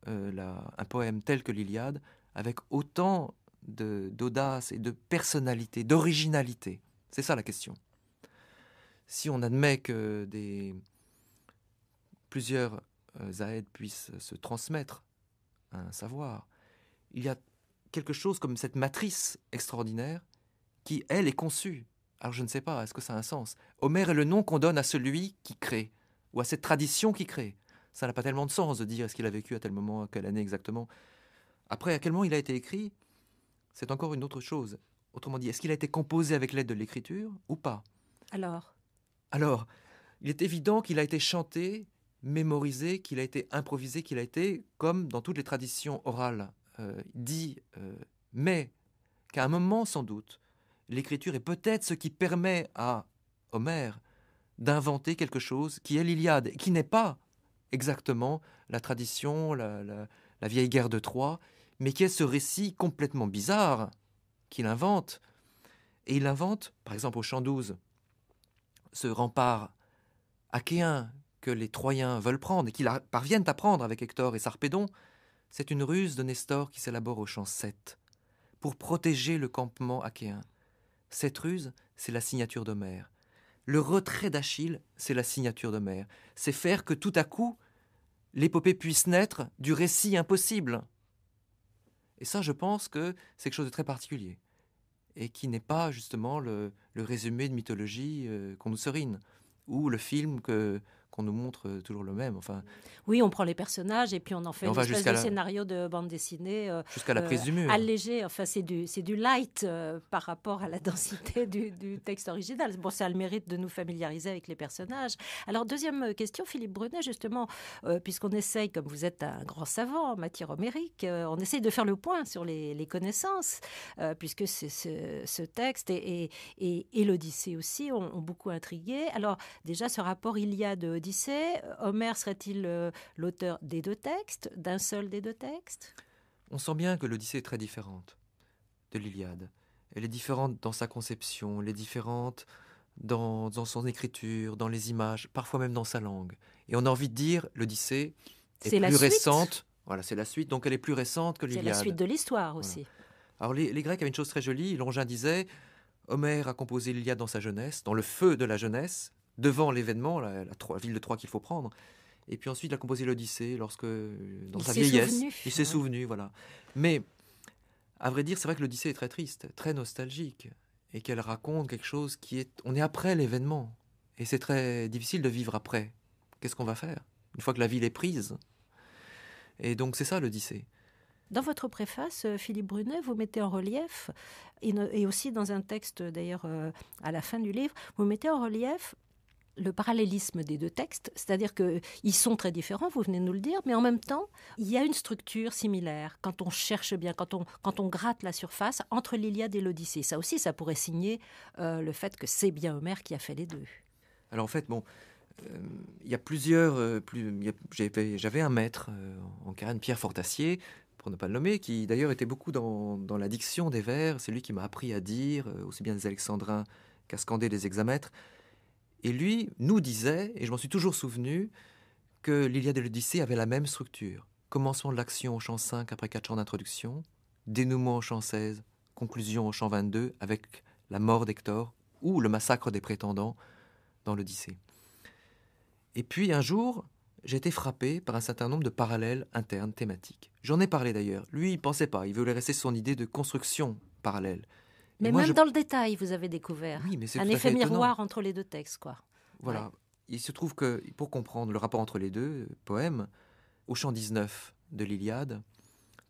un poème tel que l'Iliade avec autant d'audace et de personnalité, d'originalité? C'est ça la question. Si on admet que plusieurs aèdes puissent se transmettre un savoir, il y a quelque chose comme cette matrice extraordinaire qui, elle, est conçue. Alors je ne sais pas, est-ce que ça a un sens? Homère est le nom qu'on donne à celui qui crée, ou à cette tradition qui crée. Ça n'a pas tellement de sens de dire est-ce qu'il a vécu à tel moment, à quelle année exactement. Après, à quel moment il a été écrit, c'est encore une autre chose. Autrement dit, est-ce qu'il a été composé avec l'aide de l'écriture ou pas? Alors, il est évident qu'il a été chanté, mémorisé, qu'il a été improvisé, qu'il a été, comme dans toutes les traditions orales, dit, mais qu'à un moment, sans doute, l'écriture est peut-être ce qui permet à Homère d'inventer quelque chose qui est l'Iliade, qui n'est pas exactement la tradition, la vieille guerre de Troie, mais qui est ce récit complètement bizarre qu'il invente. Et il invente, par exemple au chant 12, ce rempart achéen que les Troyens veulent prendre et qu'ils parviennent à prendre avec Hector et Sarpédon. C'est une ruse de Nestor qui s'élabore au chant 7 pour protéger le campement achéen. Cette ruse, c'est la signature d'Homère. Le retrait d'Achille, c'est la signature d'Homère. C'est faire que tout à coup, l'épopée puisse naître du récit impossible. Et ça, je pense que c'est quelque chose de très particulier et qui n'est pas justement le résumé de mythologie qu'on nous serine ou le film qu'on nous montre toujours le même. Enfin, oui, on prend les personnages et puis on en fait une espèce de scénario de bande dessinée jusqu'à la prise du mur. Allégé. Enfin, c'est du light par rapport à la densité du texte original. Bon, ça a le mérite de nous familiariser avec les personnages. Alors, deuxième question, Philippe Brunet, justement, puisqu'on essaye, comme vous êtes un grand savant en matière homérique, on essaye de faire le point sur les connaissances, puisque ce texte et l'Odyssée aussi ont beaucoup intrigué. Alors, déjà, ce rapport Iliade-Odyssée, l'Odyssée. Homère serait-il l'auteur des deux textes, d'un seul des deux textes? On sent bien que l'Odyssée est très différente de l'Iliade. Elle est différente dans sa conception, elle est différente dans son écriture, dans les images, parfois même dans sa langue. Et on a envie de dire, l'Odyssée est C'est la plus suite. récente. Voilà, c'est la suite, donc elle est plus récente que C'est l'Iliade. la suite de l'histoire aussi. Alors les Grecs avaient une chose très jolie, Longin disait, Homère a composé l'Iliade dans sa jeunesse, dans le feu de la jeunesse, devant l'événement, la ville de Troie qu'il faut prendre. Et puis ensuite, il a composé l'Odyssée dans sa vieillesse. Il s'est souvenu, voilà. Mais, à vrai dire, c'est vrai que l'Odyssée est très triste, très nostalgique, et qu'elle raconte quelque chose on est après l'événement. Et c'est très difficile de vivre après. Qu'est-ce qu'on va faire une fois que la ville est prise? Et donc, c'est ça l'Odyssée. Dans votre préface, Philippe Brunet, vous mettez en relief, et aussi dans un texte d'ailleurs à la fin du livre, vous mettez en relief le parallélisme des deux textes, c'est-à-dire qu'ils sont très différents, vous venez de nous le dire, mais en même temps, il y a une structure similaire quand on cherche bien, quand on gratte la surface entre l'Iliade et l'Odyssée. Ça aussi, ça pourrait signer le fait que c'est bien Homère qui a fait les deux. Alors en fait, il y a plusieurs... J'avais un maître en carène, Pierre Fortassier, pour ne pas le nommer, qui d'ailleurs était beaucoup dans la diction des vers. C'est lui qui m'a appris à dire, aussi bien des alexandrins qu'à scander des hexamètres. Et lui nous disait, et je m'en suis toujours souvenu, que l'Iliade et l'Odyssée avaient la même structure. Commencement de l'action au chant 5 après 4 chants d'introduction, dénouement au chant 16, conclusion au chant 22 avec la mort d'Hector ou le massacre des prétendants dans l'Odyssée. Et puis un jour, j'ai été frappé par un certain nombre de parallèles internes thématiques. J'en ai parlé d'ailleurs. Lui, il ne pensait pas, il voulait rester sur son idée de construction parallèle. Mais moi, même dans le détail, vous avez découvert un effet miroir entre les deux textes, quoi. Voilà. Ouais. Il se trouve que, pour comprendre le rapport entre les deux poèmes, au chant 19 de l'Iliade,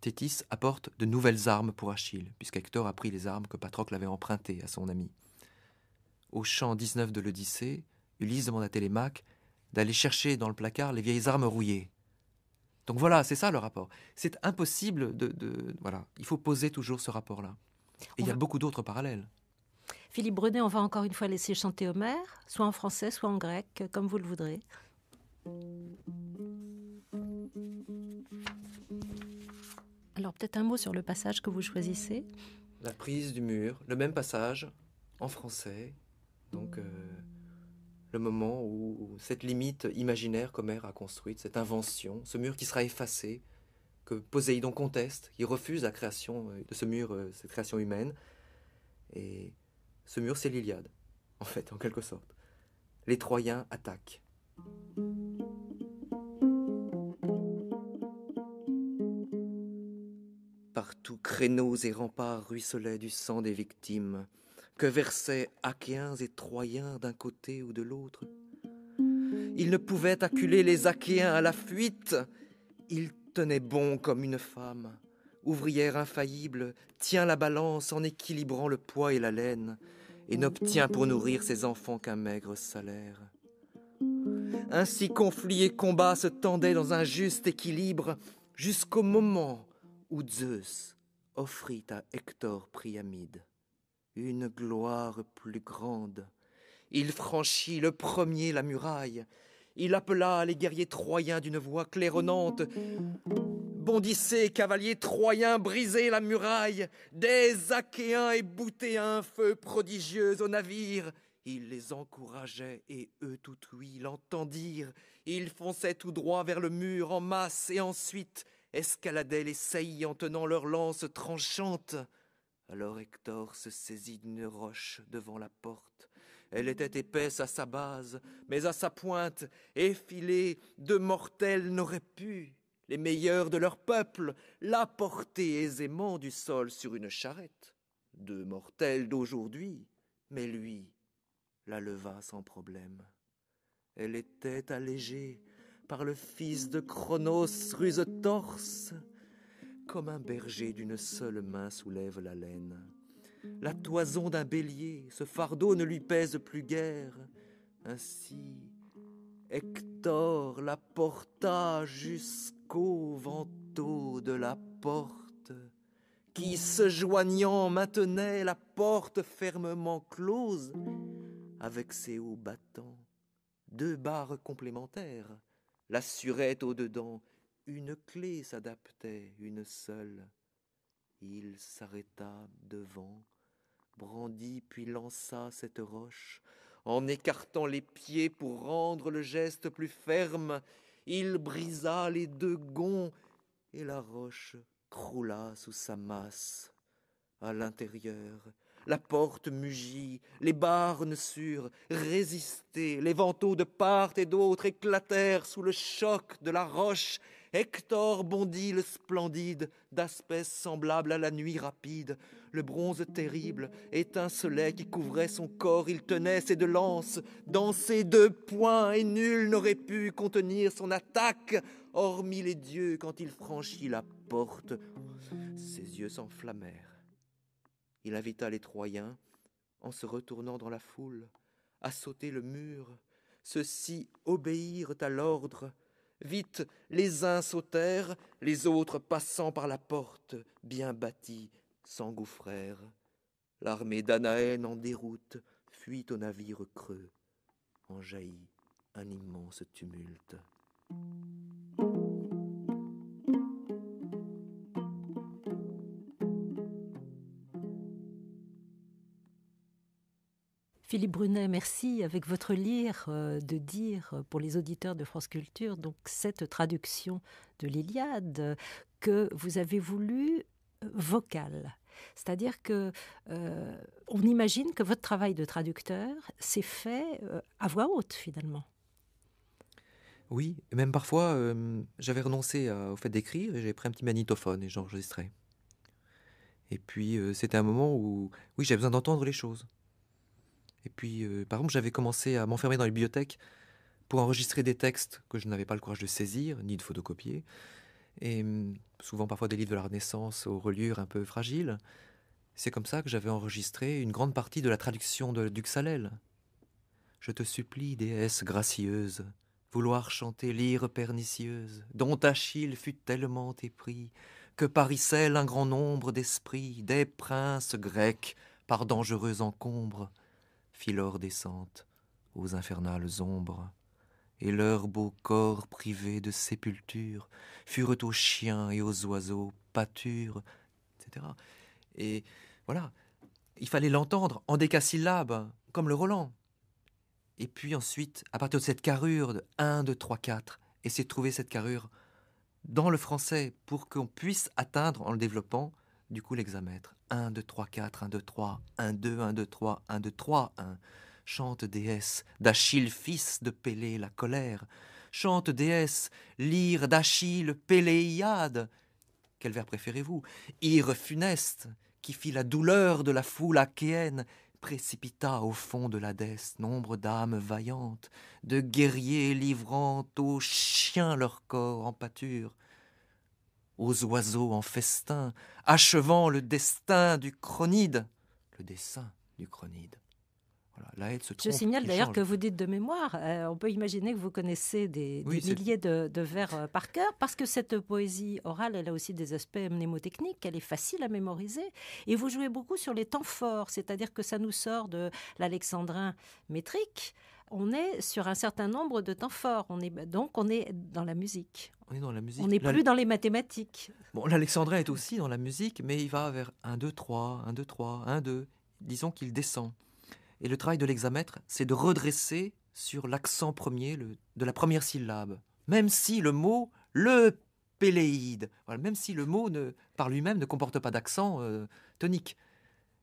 Thétis apporte de nouvelles armes pour Achille, puisqu'Hector a pris les armes que Patrocle avait empruntées à son ami. Au chant 19 de l'Odyssée, Ulysse demande à Télémaque d'aller chercher dans le placard les vieilles armes rouillées. Donc voilà, c'est ça le rapport. C'est impossible voilà, il faut poser toujours ce rapport-là. Et il y a beaucoup d'autres parallèles. Philippe Brunet, on va encore une fois laisser chanter Homère, soit en français, soit en grec, comme vous le voudrez. Alors peut-être un mot sur le passage que vous choisissez. La prise du mur, le même passage, en français. Donc le moment où cette limite imaginaire qu'Homère a construite, cette invention, ce mur qui sera effacé, que Poséidon conteste, il refuse la création de ce mur, cette création humaine. Et ce mur, c'est l'Iliade, en fait, en quelque sorte. Les Troyens attaquent. Partout, créneaux et remparts ruisselaient du sang des victimes, que versaient Achéens et Troyens d'un côté ou de l'autre. Ils ne pouvaient acculer les Achéens à la fuite. Ils tenaient bon comme une femme. Ouvrière infaillible, tient la balance en équilibrant le poids et la laine, et n'obtient pour nourrir ses enfants qu'un maigre salaire. Ainsi conflit et combat se tendaient dans un juste équilibre, jusqu'au moment où Zeus offrit à Hector Priamide une gloire plus grande. Il franchit le premier la muraille. Il appela les guerriers troyens d'une voix claironnante. Bondissez, cavaliers troyens, brisez la muraille. Des Achéens éboutés à un feu prodigieux au navire. Il les encourageait et eux tout ouïs l'entendirent. Ils fonçaient tout droit vers le mur en masse et ensuite escaladaient les saillies en tenant leurs lances tranchantes. Alors Hector se saisit d'une roche devant la porte. Elle était épaisse à sa base, mais à sa pointe, effilée, de mortels n'auraient pu, les meilleurs de leur peuple, la porter aisément du sol sur une charrette. De mortels d'aujourd'hui, mais lui la leva sans problème. Elle était allégée par le fils de Cronos, ruse torse, comme un berger d'une seule main soulève la laine. La toison d'un bélier, ce fardeau ne lui pèse plus guère. Ainsi, Hector la porta jusqu'au vantau de la porte, qui, se joignant, maintenait la porte fermement close avec ses hauts battants 2 barres complémentaires, la surette au-dedans, une clé s'adaptait, une seule. Il s'arrêta devant, brandit puis lança cette roche, en écartant les pieds pour rendre le geste plus ferme. Il brisa les 2 gonds et la roche croula sous sa masse. À l'intérieur, la porte mugit, les barres sûres résistaient, les vantaux de part et d'autre éclatèrent sous le choc de la roche. Hector bondit le splendide, d'aspect semblable à la nuit rapide. Le bronze terrible étincelait qui couvrait son corps. Il tenait ses 2 lances dans ses 2 poings, et nul n'aurait pu contenir son attaque, hormis les dieux quand il franchit la porte. Ses yeux s'enflammèrent. Il invita les Troyens, en se retournant dans la foule, à sauter le mur. Ceux-ci obéirent à l'ordre. Vite, les uns sautèrent, les autres, passant par la porte, bien bâtie, s'engouffrèrent. L'armée d'Anaën en déroute fuit au navire creux. En jaillit un immense tumulte. Philippe Brunet, merci avec votre lyre de dire pour les auditeurs de France Culture donc cette traduction de l'Iliade que vous avez voulu vocale. C'est-à-dire que on imagine que votre travail de traducteur s'est fait à voix haute finalement. Oui, et même parfois, j'avais renoncé au fait d'écrire et j'ai pris un petit magnétophone et j'enregistrais. Et puis, c'était un moment où, oui, j'avais besoin d'entendre les choses. Et puis, par exemple, j'avais commencé à m'enfermer dans les bibliothèques pour enregistrer des textes que je n'avais pas le courage de saisir, ni de photocopier. Et souvent, parfois, des livres de la Renaissance aux reliures un peu fragiles. C'est comme ça que j'avais enregistré une grande partie de la traduction de d'Uxalel. Je te supplie, déesse gracieuse, vouloir chanter lyre pernicieuse, dont Achille fut tellement épris, que parissait un grand nombre d'esprits, des princes grecs, par dangereux encombres, Philor descente aux infernales ombres, et leurs beaux corps privés de sépulture furent aux chiens et aux oiseaux pâture, etc. Et voilà, il fallait l'entendre en décasyllabes, comme le Roland. Et puis ensuite, à partir de cette carrure de 1, 2, 3, 4, essayer de trouver cette carrure dans le français pour qu'on puisse atteindre, en le développant, du coup l'hexamètre. 1, 2, 3, 4, 1, 2, 3, 1, 2, 1, 2, 3, 1, 2, 3, 1. Chante déesse d'Achille, fils de Pélée, la colère. Chante déesse, lyre d'Achille, Péléiade. Quel vers préférez-vous? Ire funeste, qui fit la douleur de la foule achéenne, précipita au fond de l'Hadès nombre d'âmes vaillantes, de guerriers livrant aux chiens leur corps en pâture, aux oiseaux en festin, achevant le destin du Cronide, le dessein du Cronide. Voilà, là, elle se trompe. Je signale d'ailleurs que vous dites de mémoire. On peut imaginer que vous connaissez des milliers de vers par cœur, parce que cette poésie orale, elle a aussi des aspects mnémotechniques, elle est facile à mémoriser. Et vous jouez beaucoup sur les temps forts, c'est-à-dire que ça nous sort de l'alexandrin métrique. On est sur un certain nombre de temps forts. Donc on est dans la musique. On est dans la musique. On n'est plus dans les mathématiques. Bon, l'alexandrin est aussi dans la musique, mais il va vers 1, 2, 3, 1, 2, 3, 1, 2. Disons qu'il descend. Et le travail de l'hexamètre, c'est de redresser sur l'accent premier de la première syllabe. Même si le mot, le péléide, voilà, même si le mot par lui-même ne comporte pas d'accent tonique.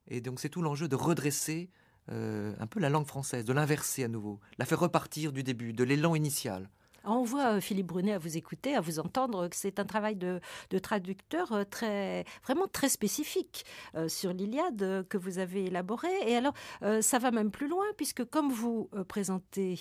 Et donc c'est tout l'enjeu de redresser un peu la langue française, de l'inverser à nouveau, la faire repartir du début, de l'élan initial. On voit Philippe Brunet à vous écouter, à vous entendre, que c'est un travail de traducteur vraiment très spécifique sur l'Iliade que vous avez élaboré. Et alors, ça va même plus loin, puisque comme vous présentez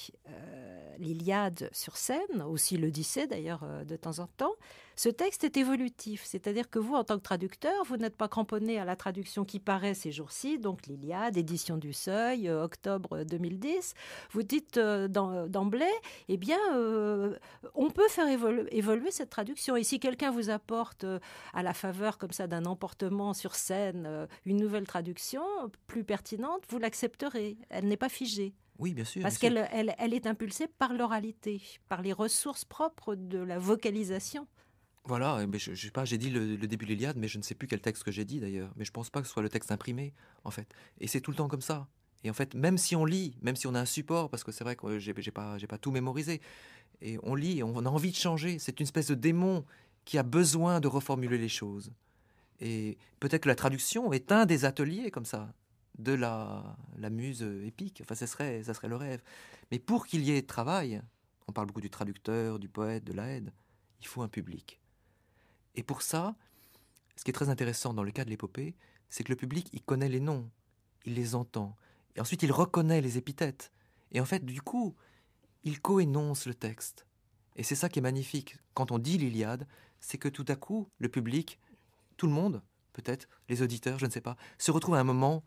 l'Iliade sur scène, aussi l'Odyssée d'ailleurs de temps en temps, ce texte est évolutif. C'est-à-dire que vous, en tant que traducteur, vous n'êtes pas cramponné à la traduction qui paraît ces jours-ci, donc l'Iliade, édition du Seuil, octobre 2010. Vous dites d'emblée, eh bien, on peut faire évoluer cette traduction. Et si quelqu'un vous apporte à la faveur comme ça d'un emportement sur scène une nouvelle traduction plus pertinente, vous l'accepterez. Elle n'est pas figée. Oui, bien sûr. Parce bien sûr. qu'elle est impulsée par l'oralité, par les ressources propres de la vocalisation. Voilà, mais je sais pas, j'ai dit le début de l'Iliade, mais je ne sais plus quel texte que j'ai dit d'ailleurs. Mais je pense pas que ce soit le texte imprimé, en fait. Et c'est tout le temps comme ça. Et en fait, même si on lit, même si on a un support, parce que c'est vrai que j'ai pas tout mémorisé, et on lit, et on a envie de changer. C'est une espèce de démon qui a besoin de reformuler les choses. Et peut-être que la traduction est un des ateliers comme ça de la muse épique. Enfin, ça serait le rêve. Mais pour qu'il y ait travail, on parle beaucoup du traducteur, du poète, de l'aide, il faut un public. Et pour ça, ce qui est très intéressant dans le cas de l'épopée, c'est que le public, il connaît les noms, il les entend, et ensuite il reconnaît les épithètes. Et en fait, du coup, il coénonce le texte. Et c'est ça qui est magnifique. Quand on dit l'Iliade, c'est que tout à coup, le public, tout le monde, peut-être, les auditeurs, je ne sais pas, se retrouve à un moment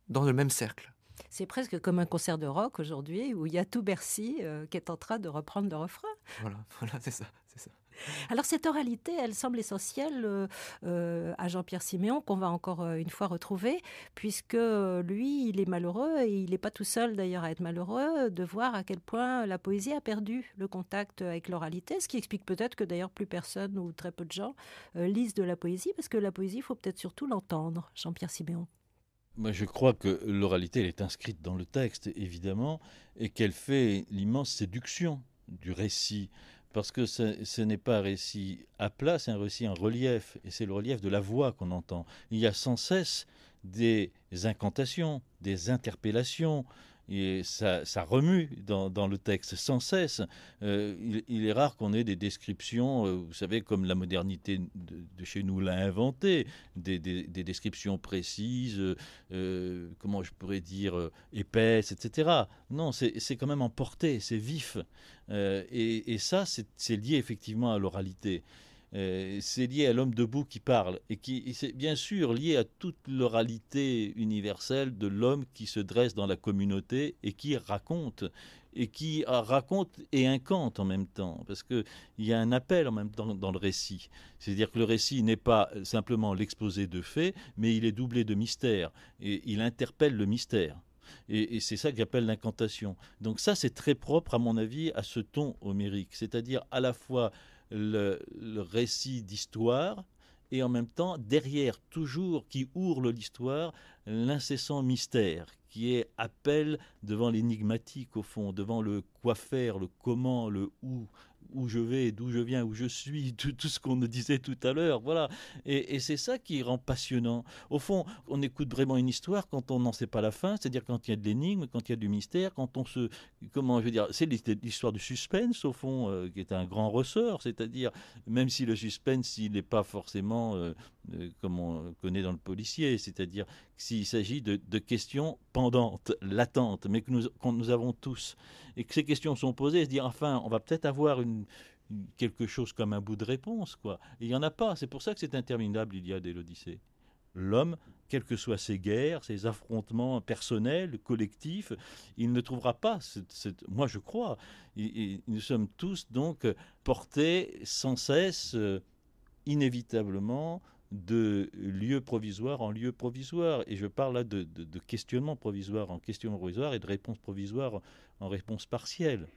dans le même cercle. C'est presque comme un concert de rock aujourd'hui où il y a tout Bercy qui est en train de reprendre le refrain. Voilà, c'est ça, c'est ça. Alors cette oralité, elle semble essentielle à Jean-Pierre Siméon, qu'on va encore une fois retrouver, puisque lui, il est malheureux, et il n'est pas tout seul d'ailleurs à être malheureux, de voir à quel point la poésie a perdu le contact avec l'oralité, ce qui explique peut-être que d'ailleurs plus personne ou très peu de gens lisent de la poésie, parce que la poésie, il faut peut-être surtout l'entendre, Jean-Pierre Siméon. Moi, je crois que l'oralité, elle est inscrite dans le texte, évidemment, et qu'elle fait l'immense séduction du récit. Parce que ce n'est pas un récit à plat, c'est un récit en relief. Et c'est le relief de la voix qu'on entend. Il y a sans cesse des incantations, des interpellations. Et ça remue dans le texte sans cesse. Il est rare qu'on ait des descriptions, vous savez, comme la modernité de chez nous l'a inventé, des descriptions précises, comment je pourrais dire, épaisses, etc. Non, c'est quand même emporté, c'est vif. Et ça, c'est lié effectivement à l'oralité. C'est lié à l'homme debout qui parle, et c'est bien sûr lié à toute l'oralité universelle de l'homme qui se dresse dans la communauté et qui raconte et incante en même temps, parce qu'il y a un appel en même temps dans le récit. C'est-à-dire que le récit n'est pas simplement l'exposé de faits, mais il est doublé de mystère, et il interpelle le mystère. Et c'est ça que j'appelle l'incantation. Donc ça, c'est très propre, à mon avis, à ce ton homérique, c'est-à-dire à la fois le récit d'histoire, et en même temps, derrière, toujours, qui ourle l'histoire, l'incessant mystère, qui est appel devant l'énigmatique, au fond, devant le quoi faire, le comment, le où je vais, d'où je viens, où je suis, tout ce qu'on nous disait tout à l'heure, voilà. Et c'est ça qui rend passionnant. Au fond, on écoute vraiment une histoire quand on n'en sait pas la fin, c'est-à-dire quand il y a de l'énigme, quand il y a du mystère, quand on se... Comment je veux dire, c'est l'histoire du suspense, au fond, qui est un grand ressort, c'est-à-dire, même si le suspense, il n'est pas forcément... comme on connaît dans le policier, c'est-à-dire s'il s'agit de questions pendantes, latentes, mais que nous avons tous, et que ces questions sont posées, et se dire, enfin, on va peut-être avoir quelque chose comme un bout de réponse, quoi. Et il n'y en a pas, c'est pour ça que c'est interminable, l'Iliade et l'Odyssée. L'homme, quelles que soient ses guerres, ses affrontements personnels, collectifs, il ne trouvera pas, moi je crois, nous sommes tous donc portés sans cesse, inévitablement, de lieu provisoire en lieu provisoire. Et je parle là de questionnement provisoire en questionnement provisoire et de réponse provisoire en réponse partielle.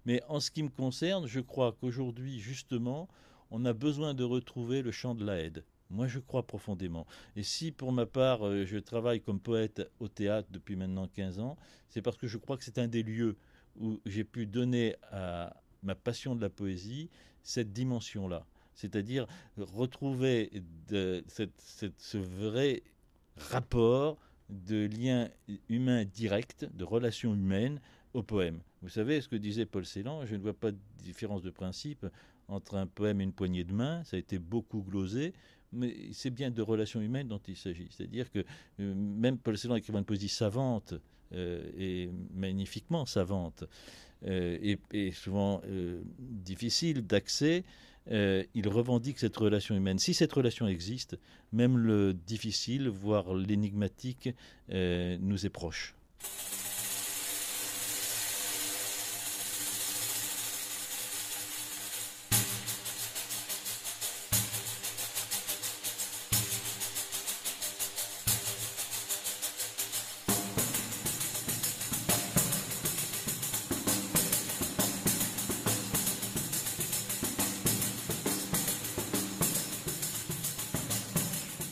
Mais en ce qui me concerne, je crois qu'aujourd'hui, justement, on a besoin de retrouver le chant de la Haide. Moi, je crois profondément. Et si, pour ma part, je travaille comme poète au théâtre depuis maintenant 15 ans, c'est parce que je crois que c'est un des lieux où j'ai pu donner à ma passion de la poésie cette dimension-là. C'est-à-dire retrouver ce vrai rapport de lien humain direct, de relation humaine au poème. Vous savez ce que disait Paul Celan, je ne vois pas de différence de principe entre un poème et une poignée de main, ça a été beaucoup glosé, mais c'est bien de relations humaines dont il s'agit. C'est-à-dire que même Paul Celan écrivait une poésie savante, et magnifiquement savante, et souvent difficile d'accès. Il revendique cette relation humaine. Si cette relation existe, même le difficile, voire l'énigmatique, nous est proche.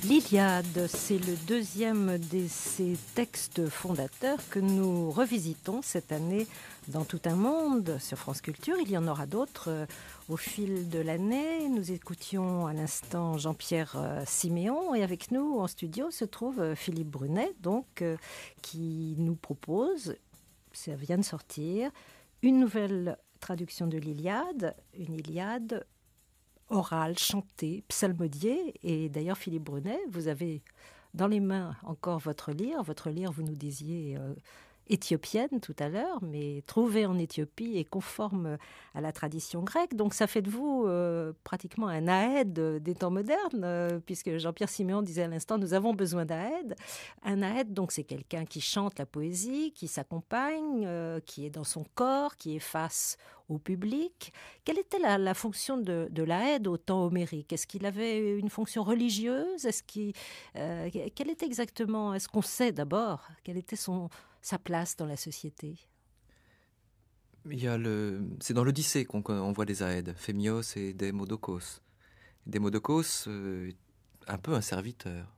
L'Iliade, c'est le deuxième de ces textes fondateurs que nous revisitons cette année dans Tout un monde sur France Culture. Il y en aura d'autres au fil de l'année. Nous écoutions à l'instant Jean-Pierre Siméon et avec nous en studio se trouve Philippe Brunet, donc, qui nous propose, ça vient de sortir, une nouvelle traduction de l'Iliade, une Iliade orale, chantée, psalmodiée. Et d'ailleurs, Philippe Brunet, vous avez dans les mains encore votre lyre. Votre lyre, vous nous disiez éthiopienne tout à l'heure, mais trouvée en Éthiopie et conforme à la tradition grecque. Donc ça fait de vous pratiquement un aède des temps modernes, puisque Jean-Pierre Siméon disait à l'instant, nous avons besoin d'aède. Un aède, donc, c'est quelqu'un qui chante la poésie, qui s'accompagne, qui est dans son corps, qui est face au public. Quelle était la fonction de l'aède au temps homérique? Est-ce qu'il avait une fonction religieuse? Quelle était exactement, est-ce qu'on sait d'abord, quelle était sa place dans la société? C'est dans l'Odyssée qu'on voit les aèdes, Phémios et Démodocos. Démodocos, un peu un serviteur.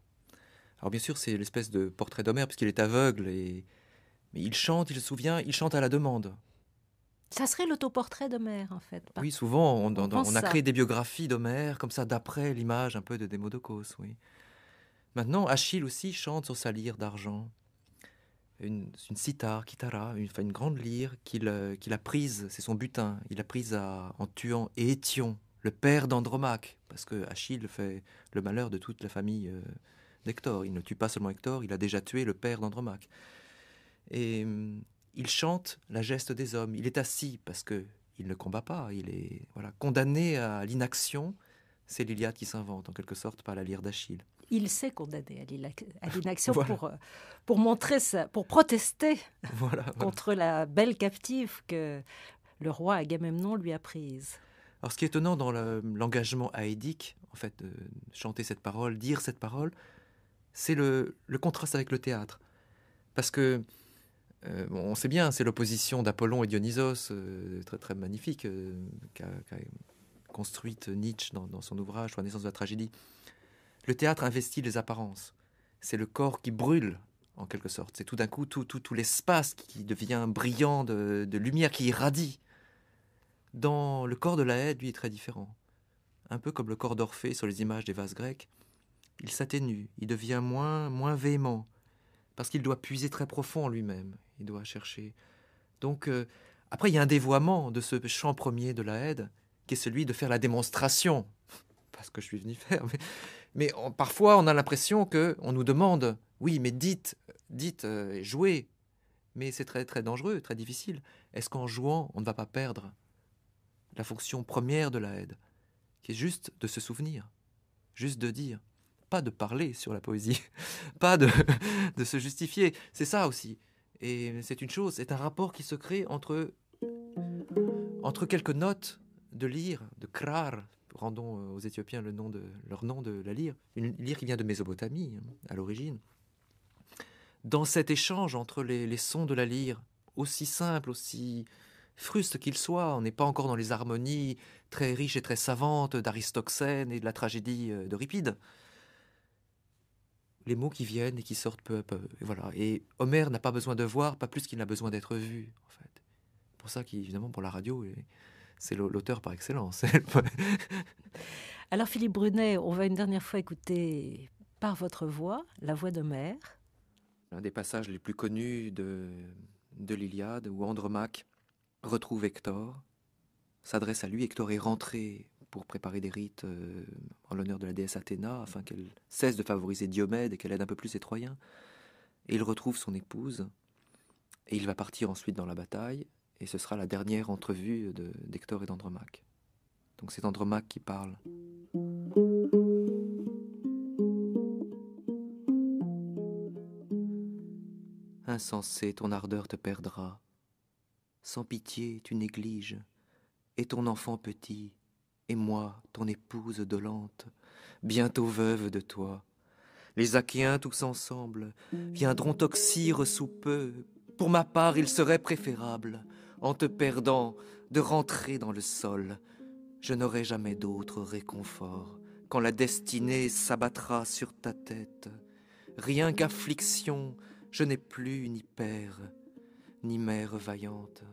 Alors bien sûr, c'est l'espèce de portrait d'Homère, puisqu'il est aveugle, mais il chante, il se souvient, il chante à la demande. Ça serait l'autoportrait d'Homère, en fait. Oui, souvent, on a ça. créé des biographies d'Homère, comme ça, d'après l'image un peu de Démodocos, oui. Maintenant, Achille aussi chante sur sa lyre d'argent. Une cithare, kitara, une grande lyre qu'il a prise, c'est son butin, il l'a prise en tuant Étion, le père d'Andromaque, parce que Achille fait le malheur de toute la famille d'Hector. Il ne tue pas seulement Hector, il a déjà tué le père d'Andromaque. Et il chante la geste des hommes. Il est assis parce que il ne combat pas, il est condamné à l'inaction. C'est l'Iliade qui s'invente en quelque sorte par la lyre d'Achille. Il s'est condamné à l'inaction Voilà. pour montrer ça, pour protester Voilà. contre la belle captive que le roi Agamemnon lui a prise. Alors, ce qui est étonnant dans l'engagement aédique, en fait, de chanter cette parole, dire cette parole, c'est le contraste avec le théâtre. Parce que, on sait bien, c'est l'opposition d'Apollon et Dionysos, très, très magnifique, qu'a construite Nietzsche dans son ouvrage, La naissance de la tragédie. Le théâtre investit les apparences. C'est le corps qui brûle, en quelque sorte. C'est tout d'un coup tout l'espace qui devient brillant de lumière, qui irradie. Dans le corps de l'Aède, lui, est très différent. Un peu comme le corps d'Orphée sur les images des vases grecs. Il s'atténue, il devient moins véhément, parce qu'il doit puiser très profond en lui-même. Il doit chercher. Donc, après, il y a un dévoiement de ce chant premier de l'Aède, qui est celui de faire la démonstration. Pas ce que je suis venu faire, mais parfois, on a l'impression qu'on nous demande, oui, mais dites, jouez. Mais c'est très, très dangereux, très difficile. Est-ce qu'en jouant, on ne va pas perdre la fonction première de l'Aède, qui est juste de se souvenir, juste de dire, pas de parler sur la poésie, pas de se justifier. C'est ça aussi. Et c'est une chose, c'est un rapport qui se crée entre quelques notes de lyre, de krar. Rendons aux Éthiopiens leur nom de la lyre. Une lyre qui vient de Mésopotamie, à l'origine. Dans cet échange entre les sons de la lyre, aussi simples, aussi frustes qu'ils soient, on n'est pas encore dans les harmonies très riches et très savantes d'Aristoxène et de la tragédie d'Euripide. Les mots qui viennent et qui sortent peu à peu. Et voilà. Et Homère n'a pas besoin de voir, pas plus qu'il n'a besoin d'être vu, en fait. Pour ça qu'évidemment, pour la radio, c'est l'auteur par excellence. Alors Philippe Brunet, on va une dernière fois écouter par votre voix, la voix d'Homère. Un des passages les plus connus de l'Iliade, où Andromaque retrouve Hector, s'adresse à lui. Hector est rentré pour préparer des rites en l'honneur de la déesse Athéna, afin qu'elle cesse de favoriser Diomède et qu'elle aide un peu plus les Troyens. Et il retrouve son épouse, et il va partir ensuite dans la bataille, et ce sera la dernière entrevue d'Hector et d'Andromaque. Donc c'est Andromaque qui parle. Insensé, ton ardeur te perdra. Sans pitié, tu négliges. Et ton enfant petit, et moi, ton épouse dolente, bientôt veuve de toi. Les Achéens tous ensemble viendront t'oxyre sous peu. Pour ma part, il serait préférable, en te perdant, de rentrer dans le sol. Je n'aurai jamais d'autre réconfort quand la destinée s'abattra sur ta tête. Rien qu'affliction, je n'ai plus ni père, ni mère vaillante.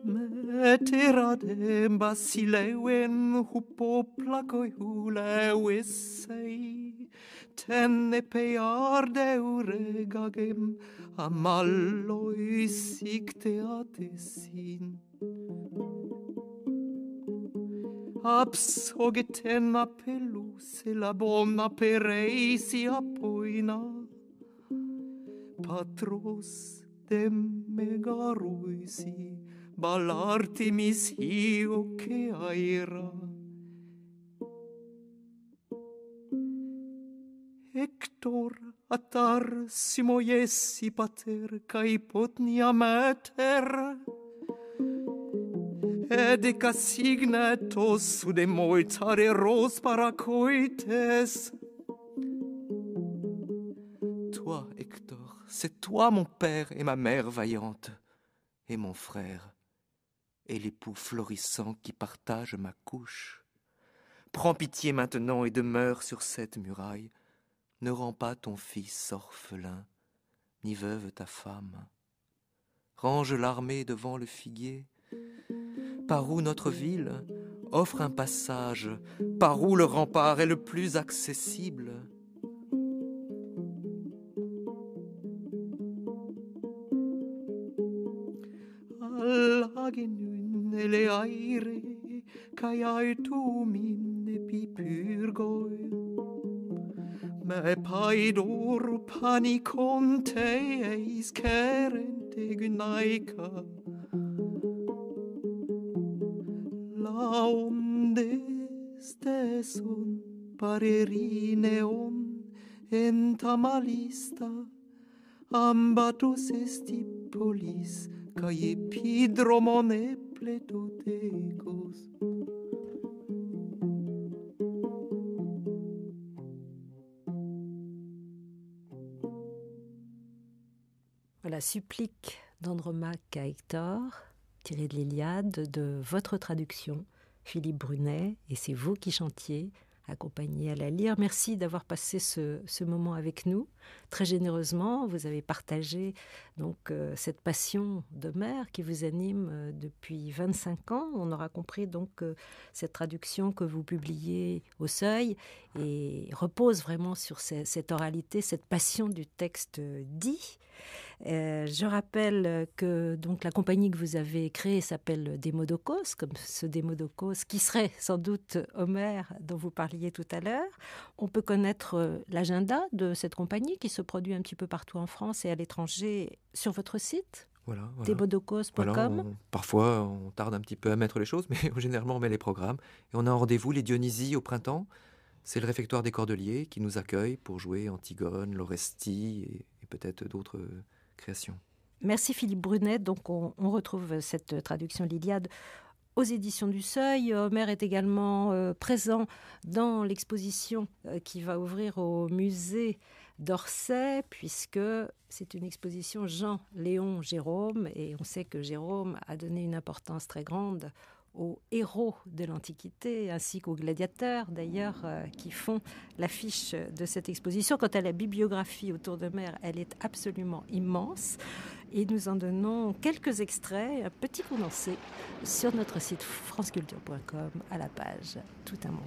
Meterade basilewen hupo plakoi hulewissei tenne pearde uregagem amalloi sikte atesin. Absogeten appellus e la bona pereisi appoina patros dem megaruisi ballartimis io che aira. Hector atar simoiessi pater cae potnia mater Edica signetos sude moitare ros paracoites. Toi, Hector, c'est toi mon père et ma mère vaillante, et mon frère, et l'époux florissant qui partage ma couche. Prends pitié maintenant et demeure sur cette muraille. Ne rends pas ton fils orphelin, ni veuve ta femme. Range l'armée devant le figuier, par où notre ville offre un passage, par où le rempart est le plus accessible. Allagenun ele aire, cae aetumin epipurgoi. Me paidor paniconte eis cerente gnaica. La ondes deson parerineon entamalista ambatus esti polis cae epidromon epletotecos. La supplique d'Andromaque à Hector, tirée de l'Iliade, de votre traduction, Philippe Brunet, et c'est vous qui chantiez, accompagné à la lyre. Merci d'avoir passé ce moment avec nous. Très généreusement, vous avez partagé donc cette passion d'Homère qui vous anime depuis 25 ans. On aura compris donc cette traduction que vous publiez au Seuil et repose vraiment sur cette oralité, cette passion du texte dit. Je rappelle que donc la compagnie que vous avez créée s'appelle Démodocos, comme ce Démodocos qui serait sans doute Homère dont vous parliez tout à l'heure. On peut connaître l'agenda de cette compagnie qui se produit un petit peu partout en France et à l'étranger sur votre site. Voilà. Démodocos.com. Voilà, parfois, on tarde un petit peu à mettre les choses, mais généralement, on met les programmes. Et on a un rendez-vous les Dionysies au printemps. C'est le réfectoire des Cordeliers qui nous accueille pour jouer Antigone, l'Orestie et peut-être d'autres créations. Merci Philippe Brunet. Donc on retrouve cette traduction de l'Iliade aux éditions du Seuil. Homère est également présent dans l'exposition qui va ouvrir au musée d'Orsay, puisque c'est une exposition Jean-Léon Gérôme, et on sait que Gérôme a donné une importance très grande aux héros de l'Antiquité, ainsi qu'aux gladiateurs, d'ailleurs, qui font l'affiche de cette exposition. Quant à la bibliographie autour d'Homère, elle est absolument immense. Et nous en donnons quelques extraits, un petit condensé, sur notre site franceculture.com, à la page « Tout un monde ».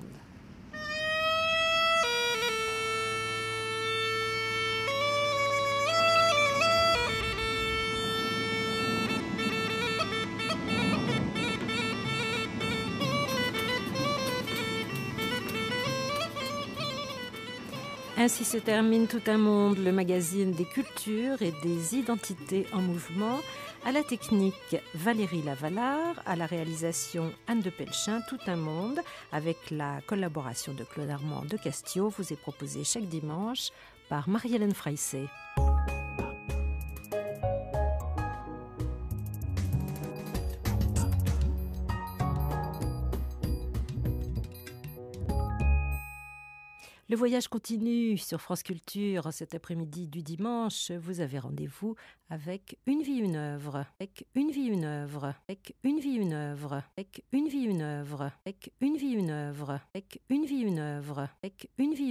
Ainsi se termine Tout un monde, le magazine des cultures et des identités en mouvement. À la technique, Valérie Lavalard, à la réalisation, Anne de Pelchin, Tout un monde, avec la collaboration de Claude Armand de Castio, vous est proposé chaque dimanche par Marie-Hélène Freissé. Le voyage continue sur France Culture. Cet après-midi du dimanche, vous avez rendez-vous avec Une vie, une œuvre. Avec Une vie, une œuvre. Avec Une vie, une œuvre. Avec Une vie, une œuvre. Avec Une vie, une œuvre. Avec Une vie, une œuvre. Avec Une vie.